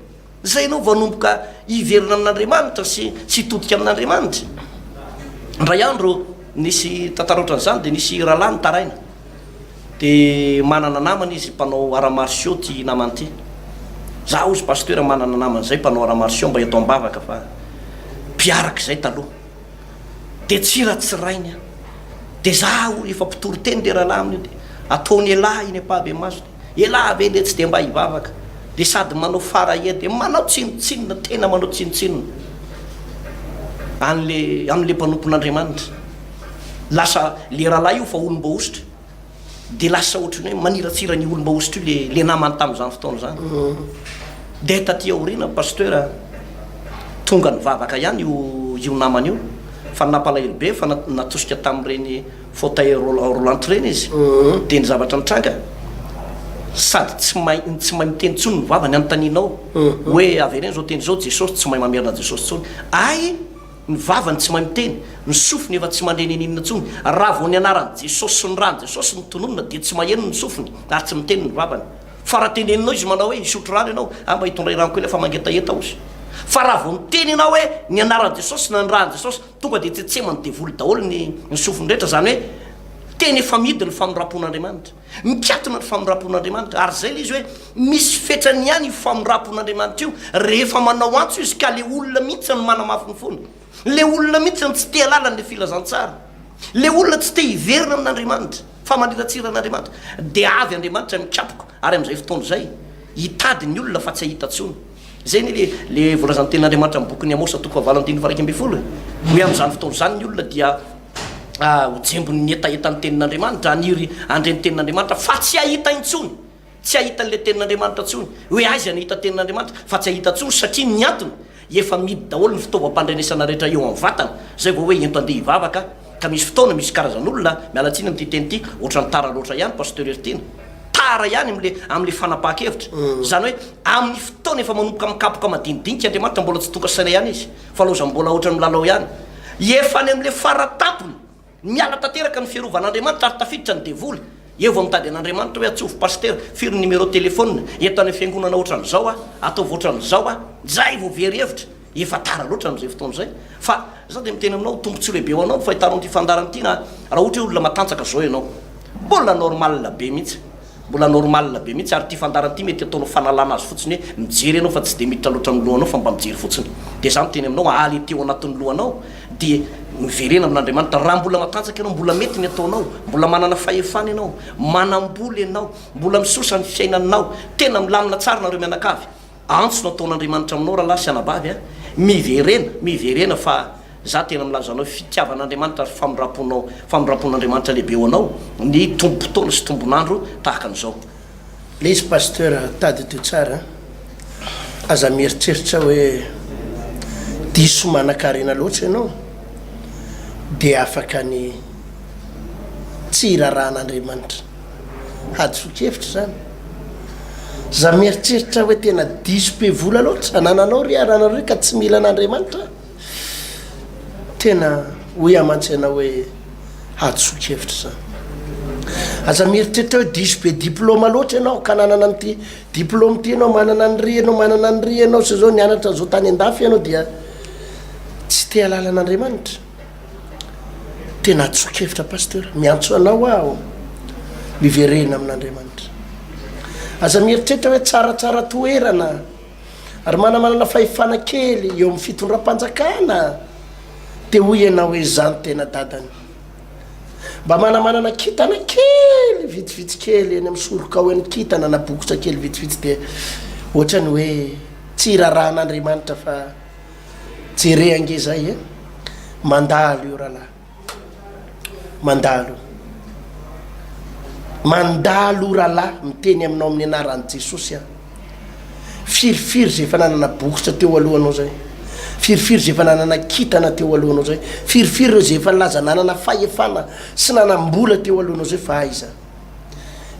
zay anao vanomboka hiverina amin'andriamanitra sy hitodika amin'andriamanitra ndray andro nisy tantara ohatran'izany de nisy rahalahy ny taraina de manana namana izy mpanao aramarsio ty namany ty zaho izy pasteur manana namana zay mpanao aramarsio mba eto ambavaka fa mpiaraka zay taloha de tsy ratsirainy de zaho efa mpitory teny de rahalahy amin'io de ataony elahy iny apabe maso elahy ve le tsy de mba hivavaka de sady manao farahe de manao tsinotsinona tena manao tsinotsinona am'le mpanompon'andriamanitra lasa le rahalahy io fa olom-ba ositra de lasa ohatrany hoe maniratsira ny olom-ba ositra io le namany tam'zany fotoana zany de taty aorina pasteur tonga ny vavaka ihany io namany io fa napalahelo be fa natosika tamin'ireny fauteuil roulant reny izy de ny zavatra mitranga sady tsy mahay miteny tsony ny vavany anotaninao hoe avy reny zao teny zao Jesosy tsy mahay mamerina Jesosy tsony ay ny vavany tsy mahay miteny ny sofiny efa tsy mandreny aninona tsony raha vao ny anarany Jesosy sy ny rany Jesosy ny tononona de tsy mahenony ny sofiny ary tsy miteny ny vavany fa raha teneninao izy manao hoe isotro rano ianao mba hitondray rano koa lefa mangetaheta ozy fa raha vao miteny ianao hoe ny anaran'i Jesosy na ny rany Jesosy tonga de tsetsemany devoly daholo ny sofiny rehetra zany hoe teny efa midy ny famindrapon'andriamanitra mikatona ny famindrapon'andriamanitra ary zay le izy hoe misy fetrany ihany famindrapon'andriamanitra io rehefa manao antso izy ka le olona mihitsy ny manamafy ny fony le olona mihitsy ny tsy te halalany le filazantsara le olona tsy te hiverina amin'andriamanitra fa maniratsira an'andriamanitra de avy andriamanitra mikapoka ary am'izay fotoana zay hitady ny olona fa tsy ahita tsony zay ny le volazan'ny tenin'andriamanitra amin'ny bokin'ny Amosa toko fahavalantiny faraiky amby folo hoe am'izany fotoana zany ny olona dia hojembony ny etaetan'ny tenin'andriamanitra aniry andreny tenin'andriamanitra fa tsy ahita intsony tsy ahita n'le tenin'andriamanitra tsony hoe aiza ny hita tenin'andriamanitra fa tsy ahita tsony satria ny antony efa midy daholo ny fitaovam-pandrenesana rehetra eo amin'ny vatana zay vao hoe ento andeha hivavaka ka misy fotoana misy karazan'olona mialatsiny am'ty teny ty ohatrany tara loatra ihany pasteur ertina tara ihany am'le fanapaha-kevitra zany hoe amin'ny fotoana efa manomboka mikapoka madinidinika andriamanitra mbola tsy tonga saina ihany izy fa loza mbola ohatrany milalao ihany efa any am'le faratampony miala tanteraka ny fiarovan'andriamanitra ary tafiditra ny devoly eo vao mitady an'andriamanitra hoe atsovy pasteur firy numéro telefôna eto any fiangonana ohatran'izao ataovy ohatran'izao zay vao very hevitra efa tara loatra am'izay fotoana zay fa za de miteny aminao tombotsy lehibe ho anao fahitanao ty fandarany ty na raha ohatra hoe olona matanjaka zao ianao mbola normal be mihitsy mbola normal be mihitsy ary ty fandarany ty mety ataonao fanalana azy fotsiny hoe mijery anao fa tsy de miditra loatra amin'ny lohanao fa mba mijery fotsiny de za miteny aminao aly teo anatin'ny lohanao de miverena amin'andriamanitra raha mbola matanjaka ianao mbola mety ny ataonao mbola manana fahefana ianao manamboly ianao mbola misosa ny fiainanao tena milamina tsara nareo mianakavy antso nataon'andriamanitra aminao raha lasy anabavy a miverena fa za tena milazanao fitiavan'andriamanitra ary famirapon'andriamanitra lehibe ho anao ny tombofotoana sy tombonandro tahaka an'izao. le izy pasteur tady teo tsara aza mieritreritra hoe diso manan-karena loatra ianao dia afaka ny tsy irarahan'andriamanitra hadisokevitra zany. Za mieritreritra hoe tena diso be vola loatra anananao ry aranareo ry ka tsy mila an'andriamanitra tena hoy amantsena hoe hadisokevitra zany. Aza mieritreritra hoe diso be diplôma loatra ianao ka nanana n'ity diplôme ty ianao manana ny ry ianao sy zao nianatra zao tany an-dafy ianao dia tsy te halala an'andriamanitra. Tena hadisokevitra pasteur miantso anao aho miverena amin'andriamanitra. Aza mieritreritra hoe tsaratsara toerana ary manamanana fahefana kely eo amin'ny fitondram-panjakana dia hoy ianao hoe zany tena dadany. Mba manamanana kitana kely vitsivitsy kely eny amin'ny soroka ho eny kitana na bokotra kely vitsivitsy dia ohatrany hoe tsy irarahan'andriamanitra fa jere ange zay mandalo io rahalahy mandalo rahalahy miteny aminao amin'ny anaran'i Jesosy a firifiry zay efa nanana bokotra teo alohanao zay, firifiry zay efa nanana kitana teo alohanao zay, firifiry zay efa nilaza nanana fahefana sy nanambola teo alohanao zay fa aiza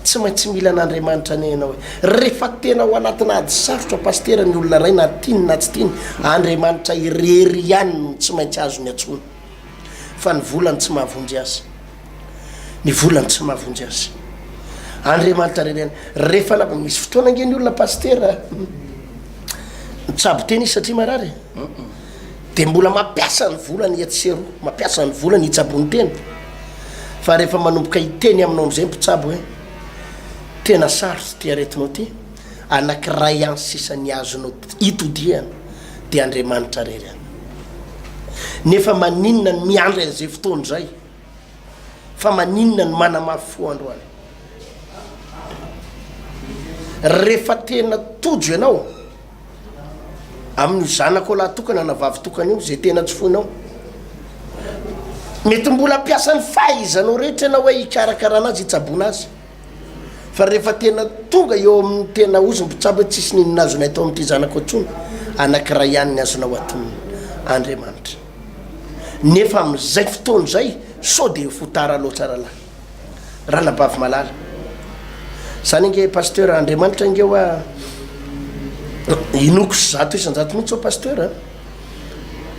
tsy maintsy mila an'andriamanitra ny ianao hoe rehefa tena ho anatina ady sarotra pastera ny olona ray na tiny na tsy tiny andriamanitra irery ihany no tsy maintsy azo ny atsona fa ny volany tsy mahavonjy azy, ny volany tsy mahavonjy azy andriamanitra rereny. Rehefa na misy fotoana nge ny olona pastera mitsabo teny izy satria marary dia mbola mampiasa ny volany etsero mampiasa ny volany hitsabony teny fa rehefa manomboka hiteny aminao am'izay mpitsabo hoe tena sarotsy ty aretinao ty anankiray any sisa ny azonao hitodiana dia andriamanitra rereny. Nefa maninona ny miandry an'izay fotoana zay fa maninona ny manamafo androany rehefa tena tojo ianao amin'io zanako lahy tokana na vavy tokana io zay tena tsy foinao mety mbola ampiasa ny fahaizanao rehetra ianao hoe hikarakarana azy hitsabona azy fa rehefa tena tonga eo amin'ny tena ozimpitsabo hoe tsisy ninona azonay tao amin'ity zanako atsony anankiray ihany ny azonao atony andriamanitra. Nefa amin'izay fotoana zay so dia fotara loatra raha labavy malala zany nge pasteur andriamanitra nge hoa inoko sy zato isan-jato mihitsy ao pasteur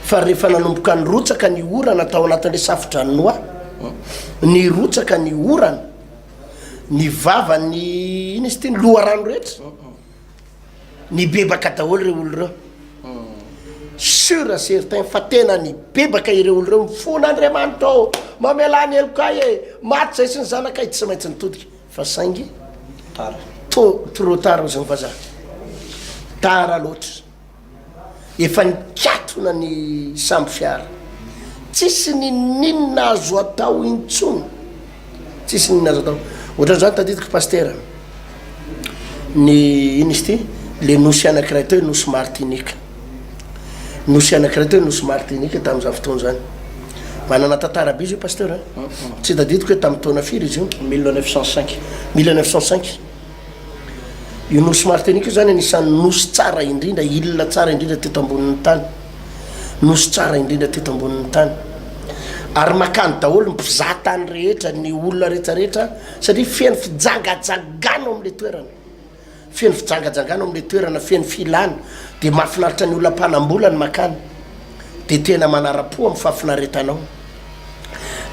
fa rehefa nanomboka ny rotsaka ny orana atao anatin'le safotra ny noa ny rotsaka ny orana ny vava ny iny izy ty ny loharano rehetra ny bebaka daholo reo olo reo sur certain fa tena ny bebaka ireo olo reo mifon'andriamanitra ao mamelany eloka maty zay sy ny zanakay tsy maintsy nitodika fa saingy trop tard ozy ny vazaha tara loatra efa nikatona ny samby fiara tsisy ny ninona azo atao intsony tsisy ninona azo atao ohatrany zany taditika pastera ny iny izy ty le nosy anakiray teo nosy martinika nosy anakiray teo nosy martinika tamin'izany fotoana zany manana tantarabe izy io pasteur tsy tadidiko hoe tamin'ny taona firy izy io 1905 io nosy martinika io zany anisan'ny nosy tsara indrindra ilona tsara indrindra teto ambonin'ny tany nosy tsara indrindra teto ambonin'ny tany ary makany daholo mpizatany rehetra ny olona rehetrarehetra satria feno fijangajangano am'le toerana feno fijangajangano am'le toerana feno filana dia mahafinaritra ny olona mpanambola ny makany dia tena manara-po amin'ny fahafinaretanao.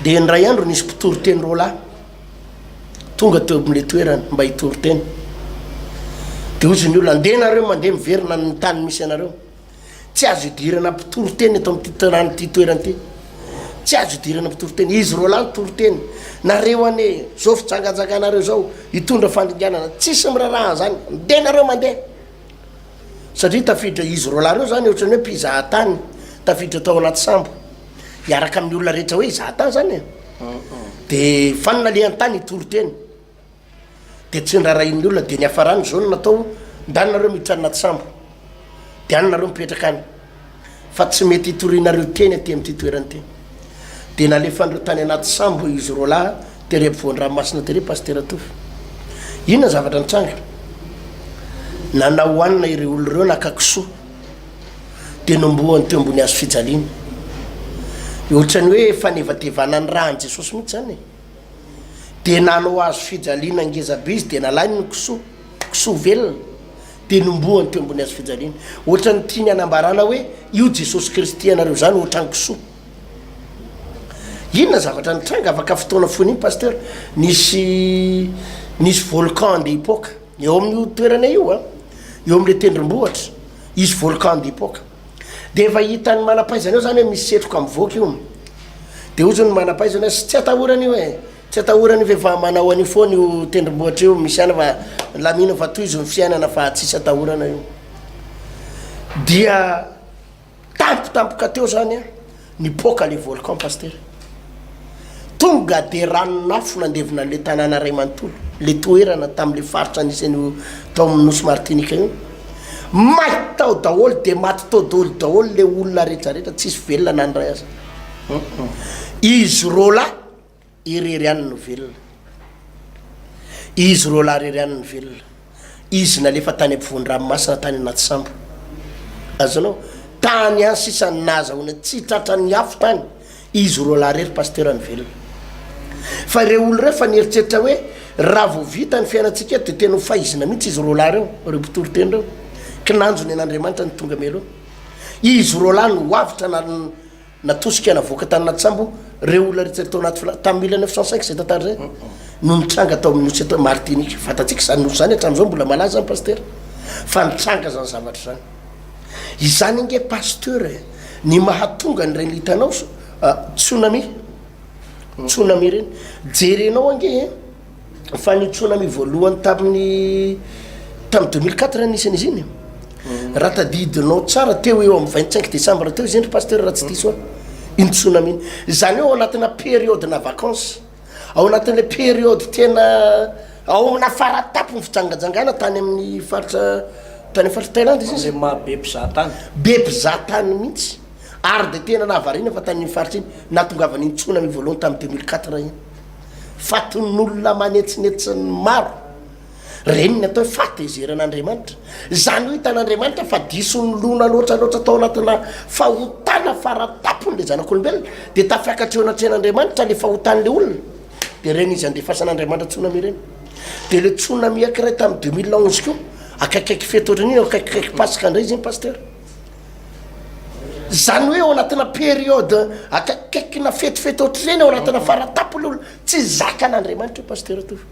Dia nyray andro nisy mpitoroteny roalahy tonga teo am'le toerana mba hitoroteny dia ozy ny olona andeha nareo mandeha miverina ny tany misy anareo tsy azo idirana mpitoroteny eto amin'ty toerana ty tsy azo idirana mpitoroteny izy roalahy nitoroteny nareo ane zao fijangajanganareo zao hitondra fandringanana tsisy miraraha zany ndeha nareo mandeha satria tafiditra izy roalahy reo zany ohatrany hoe mpizahatany tafiditra tao anaty sambo hiaraka amin'ny olona rehetra hoe izahatany zany dia fanonalehan'ny tany hitoroteny dia tsy nirarahin'ny olona dia ny hafarany zao natao ndanareo miditra anaty sambo de anynareo mipetraka any fa tsy mety hitorianareo teny aty am'ty toerany teny de nalefandreo tany anaty sambo izy ro lahy tere ampovoan-dranomasina tere paster Tofo inona zavatra nitranga nanao anina ireo olo reo nakakisoa de nomboany teo ambony azo fijaliana ohatrany hoe fanevatevana ny raha an Jesosy mihitsy zany de nanao azo fijaliana ngezabe izy de nalany ny kisoa velona de nomboany teo ambony azo fijaliana ohatrany tiany anambarana hoe io Jesosy Kristy anareo zany ohatrany kisoa inona zavatra nitranga afaka fotoana foana iny pasteur nisy volcan de époque eo amin'io toerana io eo am'le tendrombohatra isy volcan de époque de efa hitany manapaizana eo zany hoe misy setroka mivoaka io de ozy ny manapaizana sy tsy atahorany io tsy atahorany io fa manao an'io foana io tendrombohatra io misy ana fa lamina fa toy izy ny fiainana fa tsisy atahorana io dia tampotampoka teo zany nipoka le volcan pasteur tonga de ranonafo nandevina le tanàna ray manontolo le toerana tam'le faritra anisany tao amin'ny nosy martinika io maty tao daholo de maty todolo daholo le olona rehetrarehetra tsisy velona nandray aza izy rola irery any no velona izy rola rery any no velona izy nalefa tany ampovoan-dranomasina tany anaty sambo azanao tany any sisany nazahoana tsy tratrany afo tany izy rola rery pasteur ny velona fa reo olo reo fa nieritreritra hoe raha vo vita ny fiainatsika de tena faizina mihitsy izy rola reo mpitoroteny reo kinanjony an'Andriamanitra ny tonga melo izy rola no hoavitra natosika navoaka tany anaty sambo reo olona rehetra tao anaty tamin'ny 1905 zay tantara zay no nitranga tao amin'ny nosy atao martinique fatatsika zany nosy zany hatramin'izao mbola malaza zany pasteur fa nitranga zany zavatra zany izany nge pasteur ny mahatonga ny reny hitanao tsunami reny jerenao ange fa ny tsunami voalohany tamin'ny 2004 nisany izy iny raha tadidinao tsara teo eo amin'ny 25 décembre teo izy endry pasteur raha tsy diso iny tsunami iny zany hoe ao anatina période na vacances ao anatin'le période tena ao amina faratapo ny fijangajangana tany amin'ny faritra Thailande izy be mpizahatany be mpizahatany mihitsy ary de tena nahavariana fa tany faritra iny natongavan'iny tsunami voalohany tamin'ny 2004 iny fatin'olona manetsinetsiny maro reniny atao hoe fatezeran'Andriamanitra zany hoe hitan'Andriamanitra fa disony lona loatraloatra tao anatina fahotana faratapony le zanak'olombelona de tafiakatra eo anatrehan'Andriamanitra le fahotan'le olona de reny izy andefasan'Andriamanitra tsunami reny de le tsunami akiray tamin'ny 2011 ko akaikaiky fety ohatran'iny akaikikaiky pasika andray izy iny pasteur zany hoe ao anatina période akaikaikina fetifety ohatr'ireny ao anatina faratapo le olona tsy zakan'Andriamanitra io pasteur Tofo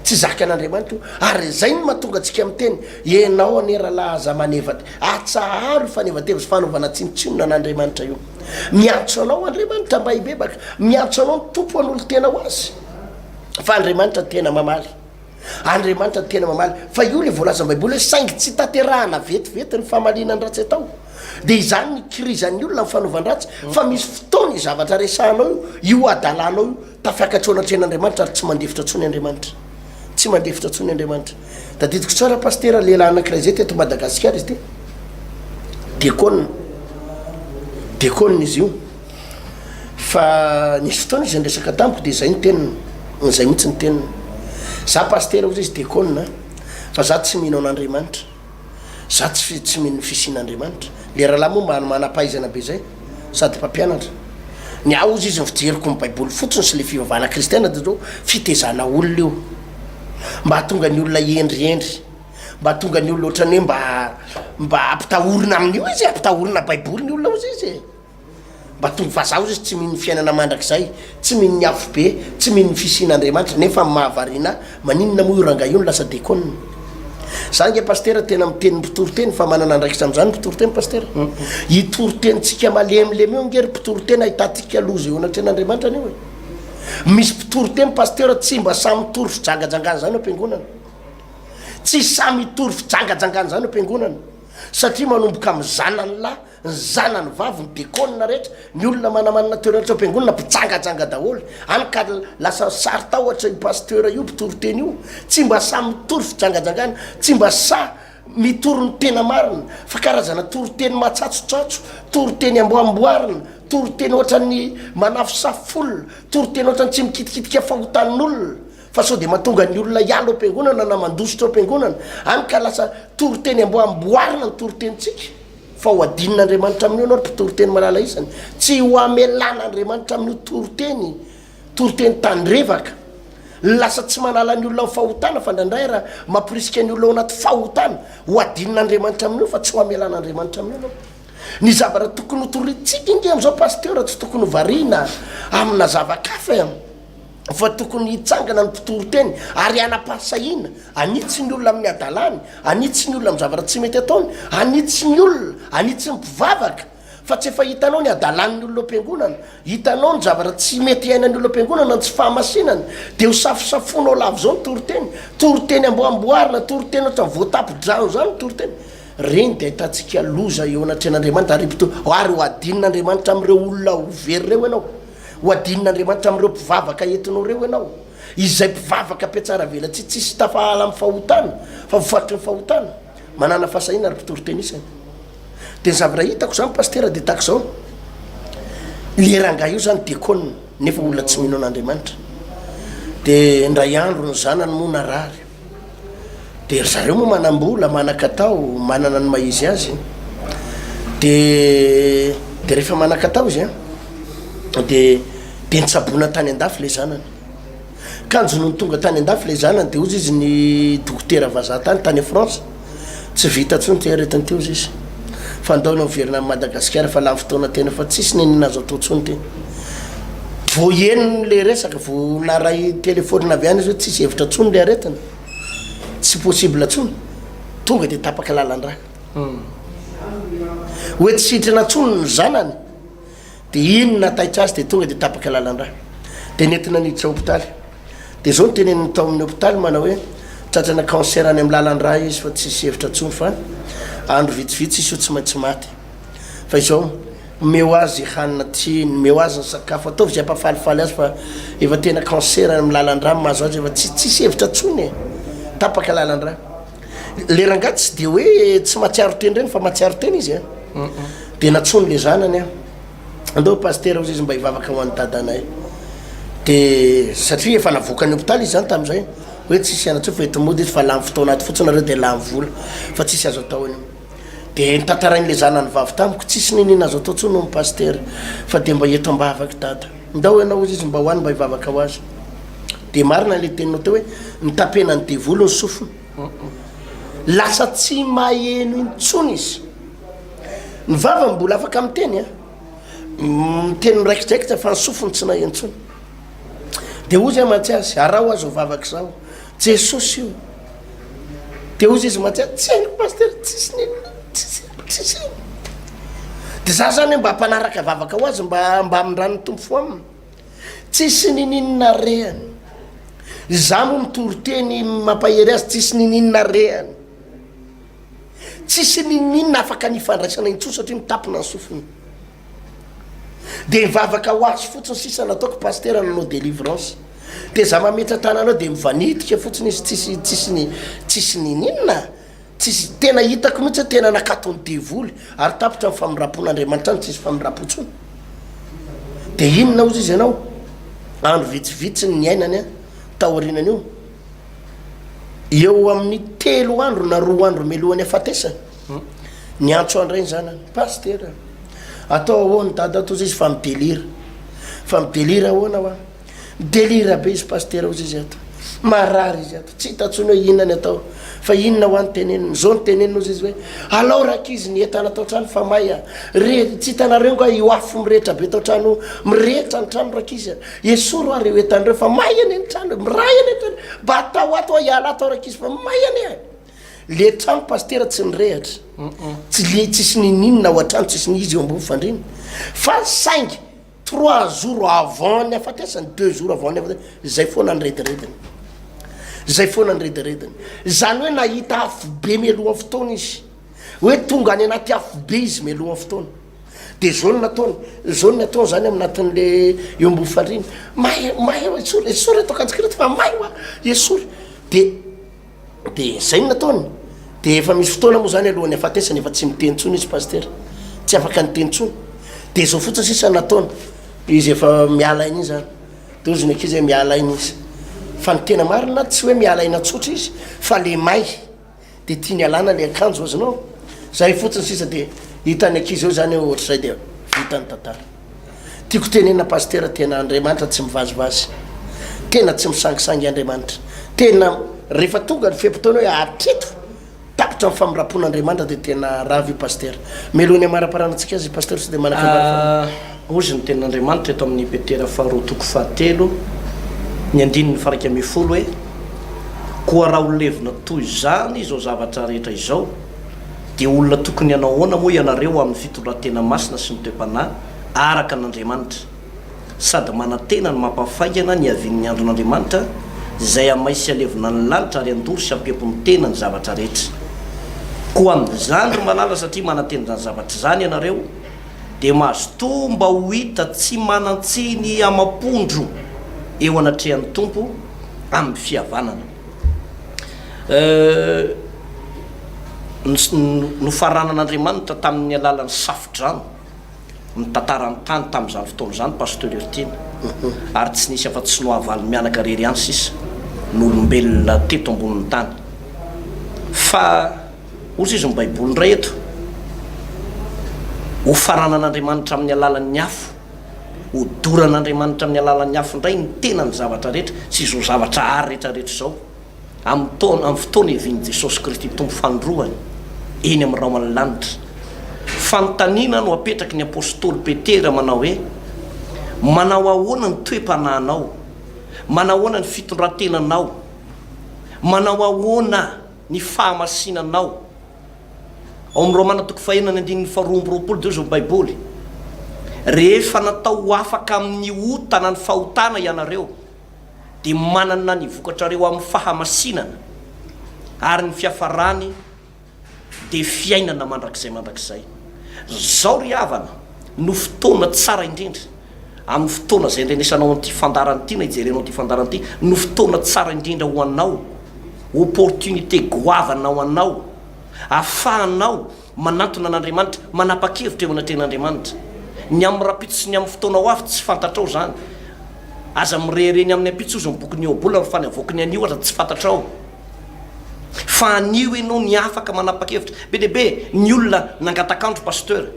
tsy zakan'Andriamanitra io ary zay ny mahatonga atsika amin'ny teny enao aneralahy aza manevady atsaharo fanevatevy sy fanaovana tsinotsinona an'Andriamanitra io miantso anao Andriamanitra mba hibebaka miantso anao ny tompo an'olo tena ho azy fa Andriamanitra tena mamaly Andriamanitra tena mamaly fa io le voalaza ny baiboly hoe saingy tsy taterahana vetivety ny famalianany ratsy atao de izany ny kirizan'ny olona ny fanaovany-dratsy fa misy fotoana i zavatra resanao io adalanao io tafiakatra eo anatrehan'Andriamanitra ary tsy mandefitra tsony Andriamanitra tsy mandefitra tsony Andriamanitra tadidiko tsara pasteur lehilahy anankiray zay teto Madagasikara izy ty diakônina izy io fa nisy fotoana izy andresaka tamiko de zay ny teniny zay mihitsy ny teniny za pasteur ozy izy diakônina fa za tsy mino an'Andriamanitra za tsy mino fisin'Andriamanitra le rahalahy moa manapaizana be zay sady mpampianatra ny ao izy izy nifijeriko ny baiboly fotsiny sy le fivavahana kristiana de zao fitezana olona io mba hatonga ny olona endriendry mba hatonga ny olona ohatrany hoe mba ampitahorina amin'io izy ampitahorina baiboly ny olona ozy izy mba tonga fa za ozy izy tsy mino ny fiainana mandrakizay tsy mino ny afo be tsy mino ny fisin'Andriamanitra nefa mahavariana maninona moa io ranga io ny lasa diakônina zany nge pasteur tena miteny mpitoroteny fa manana andraikitra am'zany mpitoroteny pasteur hitorontentsika malemilemy eo ngery mpitoroteny ahitatsika loza eo anatrehan'Andriamanitra anio e misy mpitoroteny pasteur tsy mba samy mitory fijangajangana zany ampiangonana tsy samy mitory fijangajangana zany ampiangonana satria manomboka amin'ny zanany lahy ny zanany vavy ny diakônina rehetra ny olona manamanana toerana ampiangonana mpijangajanga daholo any ka lasa sary ta ohatra io pasteur io mpitoroteny io tsy mba samy mitory fijangajangana tsy mba mitorony tena marina fa karazana toroteny matsatsotsatso toroteny amboamboarina toroteny ohatrany manafisafolona toroteny ohatrany tsy mikitikitika fahotanin'olona fa sao dia mahatonga ny olona ialo am-piangonana na mandositra am-piangonana any ka lasa toroteny amboamboarina ny torotenitsika fa ho adin'andriamanitra amin'io anao toroteny malala isany tsy ho amelana andriamanitra amin'io toroteny tandrevaka lasa tsy manala ny olona fahotana fa ndraindray raha mampirisika ny olona ao anaty fahotana ho adin'andriamanitra amin'io fa tsy ho amelan'andriamanitra amin'io anao ny zavatra tokony hotoritsika inge am'izao pasteur tsy tokony hovariana amina zavakafa fa tokony hitsangana ny mpitoroteny ary anam-pahasahiana anitsy ny olona amin'ny adalany anitsy ny olona amin'ny zavatra tsy mety ataony anitsy ny olona anitsy ny mpivavaka fa tsy efa hitanao ny adalan'ny olona am-piangonana hitanao ny zavatra tsy mety iainany olona am-piangonana ny tsy fahamasinana dia ho safosafonao lavo zao ny toroteny amboamboarina toroteny ohatra voatapo-drano zany toroteny reny dia ahitantsika loza eo anatren'andriamanitra ary ho adin'andriamanitra amin'ireo olona very reo ianao ho adin'andriamanitra amin'ireo mpivavaka entinao reo ianao izay mpivavaka ampiatsara vela tsisy tafahala amin'ny fahotana fa mifaritry ny fahotana manana fahasahina ary mpitoroteny isany dia ny zavatra hitako zany pasteur dia tahaka zao lerangah io zany diakônina nefa olona tsy mino an'andriamanitra dia ndray andro ny zanany moa narary dia zareo moa manam-bola manan-katao manana ny maizy azy dia rehefa manan-katao izy dia nitsabona tany an-dafy le zanany kanjonony tonga tany an-dafy le zanany dia ozy izy ny dokotera vazaha tany France tsy vita ntsony ty aretiny teo izy izy fa ndaona miverina amin'ny Madagasikara fa lany fotoana tena fa tsisy nenina azo atao ntsony ty vo eniny le resaka vo naray telefônina avy any izy hoe tsisy hevitra ntsony le aretina tsy possible ntsony tonga dia tapaka lalan-draha hoe tsy sitrana ntsony ny zanany dia inona taitra azy dia tonga dia tapaka lalan-draha dia nentina niditra hôpitaly dia zao nyteneniny tao amin'ny hôpitaly manao hoe tratrana cancer any amin'ny lalan-draha izy fa tsisy hevitra ntsony fa andro vitsivitsy izy io tsy maintsy maty fa izao meo azy hanina tiany meo azy ny sakafo ataovy zay ampafalifaly azy fa efa tena cancer any amin'ny lalan-draha mahazo azy efa tsisy hevitra ntsony tapaka lalan-draha leranga tsy dia hoe tsy matsiaro teny reny fa matsiaro teny izy dia natsony le zanany andao pasteur ozy izy mba hivavaka ho an'ny dadanay dia satria efa navokany hôpitaly izy zany tamin'izay hoe tsisy anatsy fa etomody izy fa lamy fotoana aty fotsiny nareo dia lamy vola fa tsisy azo atao iny dia nitantarain'le zanany vavy tamiko tsisy ninina azo atao tsony ny pasteur fa dia mba eto ambavaka dada ndao ianao izy izy mba hoany mba hivavaka ho azy dia marina le teninao teo hoe nitapena ny devolo ny sofiny lasa tsy maheno intsony izy ny vava mbola afaka miteny miteny miraikidraikitra fa ny sofiny tsy naheno ntsony dia ozy mantsy azy arao azy ho vavaka zao jesosy io dia ozy izy mantsy azy tsy hainiko pasteur tsisy dia za zany mba hampanaraka vavaka ho azy mba amindrany tompo fo aminy tsisy nininina rehany za moa mitoroteny mampahery azy tsisy nininina rehany tsisy nininina afaka nifandraisana intso satria mitapina ny sofiny dia mivavaka ho azy fotsiny sisa nataoko pasteur nanao délivrance dia za mametra tananao dia mivanitika fotsiny izy tsisy nininina tsisy tena hitako mihitsy tena nakatony devoly ary tapitra amin'ny famindram-pon'andriamanitra any tsisy famindram-pontsony dia inona ozy izy ianao andro vitsivitsy ny ainany taorinany io eo amin'ny 3 andro na 2 andro melohany afatesany ny antso andrainy zanany pasteur atao ahoany dada atao izy fa midelira ahoana hoa midelira be izy pasteur ozy izy ato marary izy ato tsy hitatsony hoe inona ny atao fa inona ho any teneniny zao ny tenenina ozy izy hoe alao raka izy ny entana tao trano fa may tsy hitanareo nga io afo mirehetra be tao trano mirehetra ny trano raka izy esoro ary eo etanireo fa may ane ny trano miray ane trano mba atao ato iala atao raka izy fa may ane le trano pasteur tsy nirehatra tsisy nininona ho atrano tsisy niizy eo ambony fandriny fa saingy 3 jours avant ny afatesany 2 jours avant ny afatesany zay foana ny redirediny zany hoe nahita afo be melohany fotoana izy hoe tonga any anaty afo be izy melohany fotoana dia zao ny ataony zany aminatin'le eo ambony fandriny esory atao kajikrety fa may hoa esory dia zay ny nataony de efa misy fotoana moa zany alohan'ny afatesany efa tsy mitentsony izy paster tsy afaka nytentsony de zao fotsiny sisa nataona izy efa miala iny zany de ozony akizy hoe miala iny izy fa ny tena marina tsy hoe miala ina tsotra izy fa le may de tiany alana le akanjo azonao zay fotsiny sisa de hitany akizy eo zany ohatr'izay de vitany tantara tiako tenena paster tena Andriamanitra tsy mivazivazy tena tsy misangisangy Andriamanitra tena rehefa tonga ny fepotona hoe atreto tapitra amin'ny famirapon'Andriamanitra de tena ravy paster melohany amaraparanantsika azy paster sy de manaka ozy ny tenin'Andriamanitra eto amin'ny Petera 2:7 ny andininy faraka amby folo hoe koa raha olevina toy zany izao zavatra rehetra izao de olona tokony ianao ahoana moa ianareo amin'ny fitondratena masina sy mitoe-panahy araka an'Andriamanitra sady manantena ny mampafaingana ny avin'ny andron'Andriamanitra izay amaisy alevina ny lanitra ary andory sy ampiampony tena ny zavatra rehetra koa amin'izany ro malala satria manantena zany zavatra zany ianareo de mahazo tomba ho hita tsy manantsiny amam-pondro eo anatrehan'ny tompo amin'ny fihavanana nofaranan'Andriamanitra tamin'ny alalan'ny safodrano mitantarany tany tamin'izany fotoana zany pasteur Ertina ary tsy nisy afa-tsy noavaly mianaka rery any sisa n'olombelona teto ambonin'ny tany fa ozy izy ny baiboly ndray eto ho faranan'Andriamanitra amin'ny alalan'ny afo ho doran'Andriamanitra amin'ny alalan'ny afo ndray ny tena ny zavatra rehetra sy izao zavatra ary rehetrarehetra zao amin'ny fotoana evin'i Jesosy Kristy tompo fanondroany eny amin'ny raoman'ny lanitra fanontaniana no apetraky ny apôstôly Petera manao hoe manao ahoana ny toe-panahinao manao ahoana ny fitondrantenanao manao ahoana ny fahamasinanao ao amin'ny Romana 9:2 de zao baiboly rehefa natao afaka amin'ny otana ny fahotana ianareo de manana ny vokatrareo amin'ny fahamasinana ary ny fiafarany de fiainana mandrakizay zao ry havana no fotoana tsara indrindra amin'ny fotoana zay ndrenesanao an'ity fandarany ity na ijerenao ty fandarany ity no fotoana tsara indrindra ho anao opportunité goavana ho anao afahanao manantona an'Andriamanitra manapa-kevitra eo anatren'Andriamanitra ny amin'ny rapito sy ny amin'ny fotoana ho avy tsy fantatrao zany aza mirereny amin'ny ampitso ozy ny boky ny Iobola fa ny avoky ny anio aza tsy fantatrao fa anio enao ny afaka manapa-kevitra be deaibe ny olona nangatakandro pasteur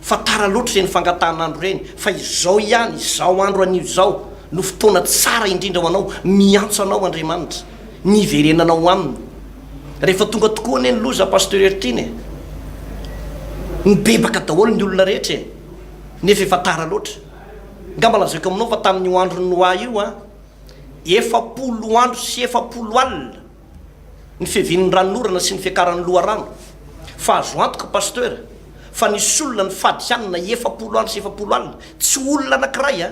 fa tara loatra reny fangatan'andro reny fa izao ihany izao andro anio zao no fotoana tsara indrindra ho anao miantso anao Andriamanitra ny iverenanao aminy rehefa tonga tokoa ane ny loza pasteur Ertine mibebaka daholo ny olona rehetra nefa efa tara loatra ngamba lazaiko aminao fa tamin'ny andro noa io efapolo andro sy efapolo alina ny fiavin'ny ranonorana sy ny fiakaran'ny loharano fa azo antoka pasteur fa nisy olona ny fady hanina efapolo andro sy efapolo alina tsy olona anankiray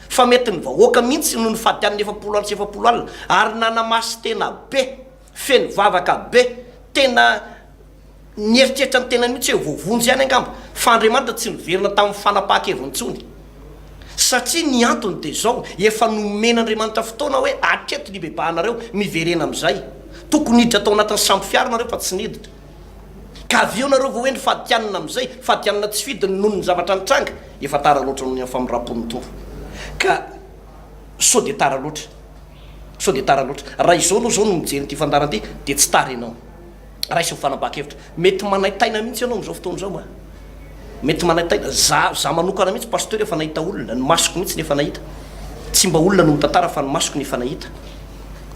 fa mety ny vahoaka mihitsy no ny fady hanina efapolo andro sy efapolo alina ary nanamasy tena be feno vavaka be tena nieritreritra ny tena mihitsy hoe voavonjy ihany angamba fa Andriamanitra tsy niverina tamin'ny fanapaha-kevintsony satria ny antony de zao efa nomen'Andriamanitra fotoana hoe atreto ny bebahanareo miverena amin'izay tokony hiditra atao anatin'ny samby fiaranareo fa tsy niditra ka aveo nareo vao hoe ny fatianina amin'izay fatianina tsy fidiny noho ny zavatra nitranga efa tara loatra noho ny famirapon'ny tompo ka so de tara loatra raha izao aloha zao no mijery ty fandarany ty de tsy tara ianao raha isy mifanapaka-hevitra mety manaitaina mihitsy ianao am'izao fotoana zao mety manaitaina za manokana mihitsy pasteur efa nahita olona ny masoko mihitsy nefa nahita tsy mba olona no mitantara fa ny masoko nefa nahita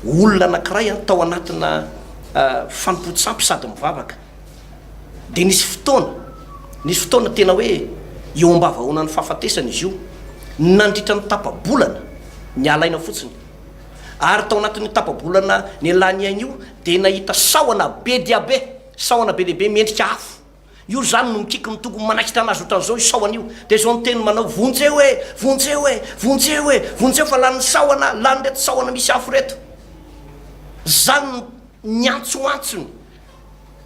olona anankiray tao anatina fanompontsampy sady mivavaka de nisy fotoana tena hoe eo ambavahoana ny fahafatesana izy io nandritra ny tapabolana ny alaina fotsiny ary tao anatin'ny tapabolana ny alany ainy io de nahita sahona be diabe sahona be lehibe miendrika afo io zany no mikiky mitokony manaikitra anazy ohatran'izao io sahona io de zao ny teny manao vonjeo fa lany sahona lany reto sahona misy afo reto zany niantsoantsony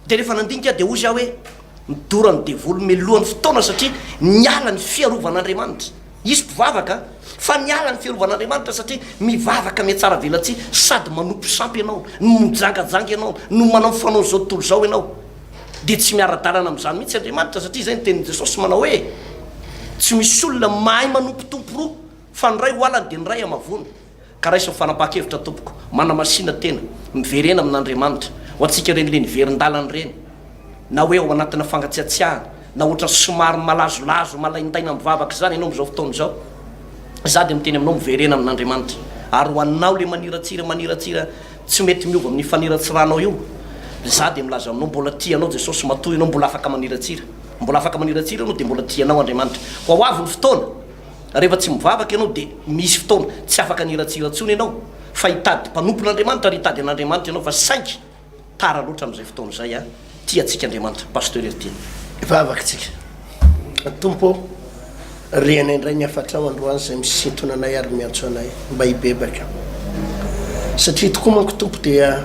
de rehefa nandinika de ozy hoe midorany devolo melohan'ny fotoana satria niala ny fiarovan'Andriamanitra izy mpivavaka fa niala ny fiarovan'andriamanitra satria mivavaka mi tsara velatsy sady manompo sampy ianao no mijangajanga ianao no manao fanao zao tontolo zao ianao de tsy miara-dalana am'izany mihitsy andriamanitra satria zay ny tenin' jesosy manao hoe tsy misy olona mahay manompo tompo roa fa nyray hoalany de nyray amavony ka raha isa fanapa-kevitra tompoko manamasina tena miverena amin'andriamanitra ho atsika reny le niverin-dalany reny na hoe ao anatina fangatsiatsiahana na ohatra somary malazolazo malaindaina mivavaka zany ianao am'izao fotoana zao za de miteny aminao miverena amin'andriamanitra ary hoaninao le maniratsira tsy mety miova amin'ny faniratsiranao io za de milaza aminao mbola tianao jesosy matoy ianao mbola afaka maniratsira anao de mbola tianao andriamanitra ho avy ny fotoana rehefa tsy mivavaka ianao de misy fotoana tsy afaka niratsira tsony ianao fa hitady mpanompon'andriamanitra ary hitady an'andriamanitra ianao fa saingy tara loatra am'izay fotoana zay a tia atsika andriamanitra pasteur erty vavaka tsika tompo riana indray ny afatrao androany zay misintona anay ary miantso anay mba hibebaka satria tokoa manko tompo dia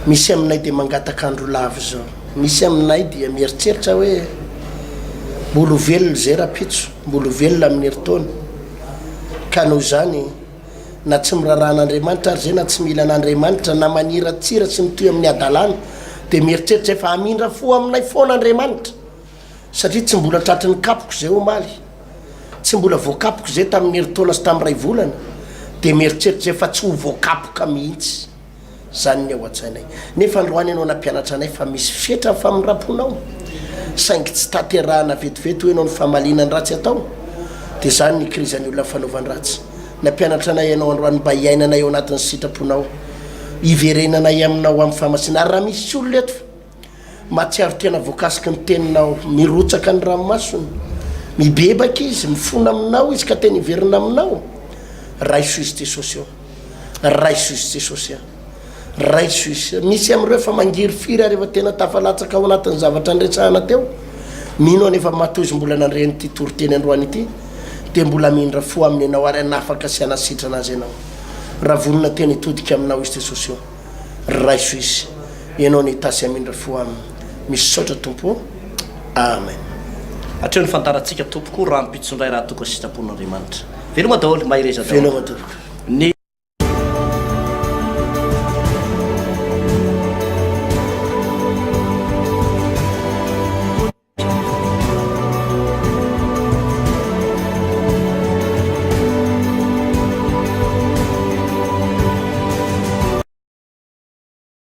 misy aminay de mangataka andro lavo zao misy aminay dia mieritreritra hoe mbolo velona zay raha-pitso mbolo velona amin'ny heritaona ka noho zany na tsy miraran'andriamanitra ary zay na tsy mila an'andriamanitra na maniratsira sy mitoy amin'ny adalana de mieritreritra efa amindra fo aminay foan'andriamanitra satria tsy mbola tratry ny kapoko zay omaly tsy mbola voakapoko zay tamin'ny heritaona sy tamin'ny ray volana de mieritreritra efa tsy ho voakapoka mihitsy zany ny ao an-tsainay nefa androany ianao nampianatra anay fa misy fetra famindraponao saingy tsy taterahana vetivety hoe anao ny famalinany ratsy atao de zany ny krizany olona fanaovany ratsy nampianatra anay ianao androany mba hiainanay eo anatin'ny sitraponao hiverenanay aminao amin'ny fahamasina ary raha misy olo leto matsiaro tena voakasiky ny teninao mirotsaka ny ranomasony mibebaka izy mifona aminao izy ka tena hiverina aminao raiso izy jesosy eo raiso izy jesosy raiso izy misy am'ireo efa mangiry firy rehefa tena tafalatsaka ao anatin'ny zavatra nresahana teo mino anefa matoy izy mbola nandreny ty toriteny androany ity de mbola mindra fo amin'ny anao ary anafaka sy anasitra anazy ianao raha vonona tena hitodika aminao izy jesosy eo raiso izy ianao ny tasy amindra fo aminy misy saotra tompo amen atreo ny fantaratsika tompoko raha mpitsondray raha toko sitrapon'andriamanitra veloma daholo maireza veloma tompoko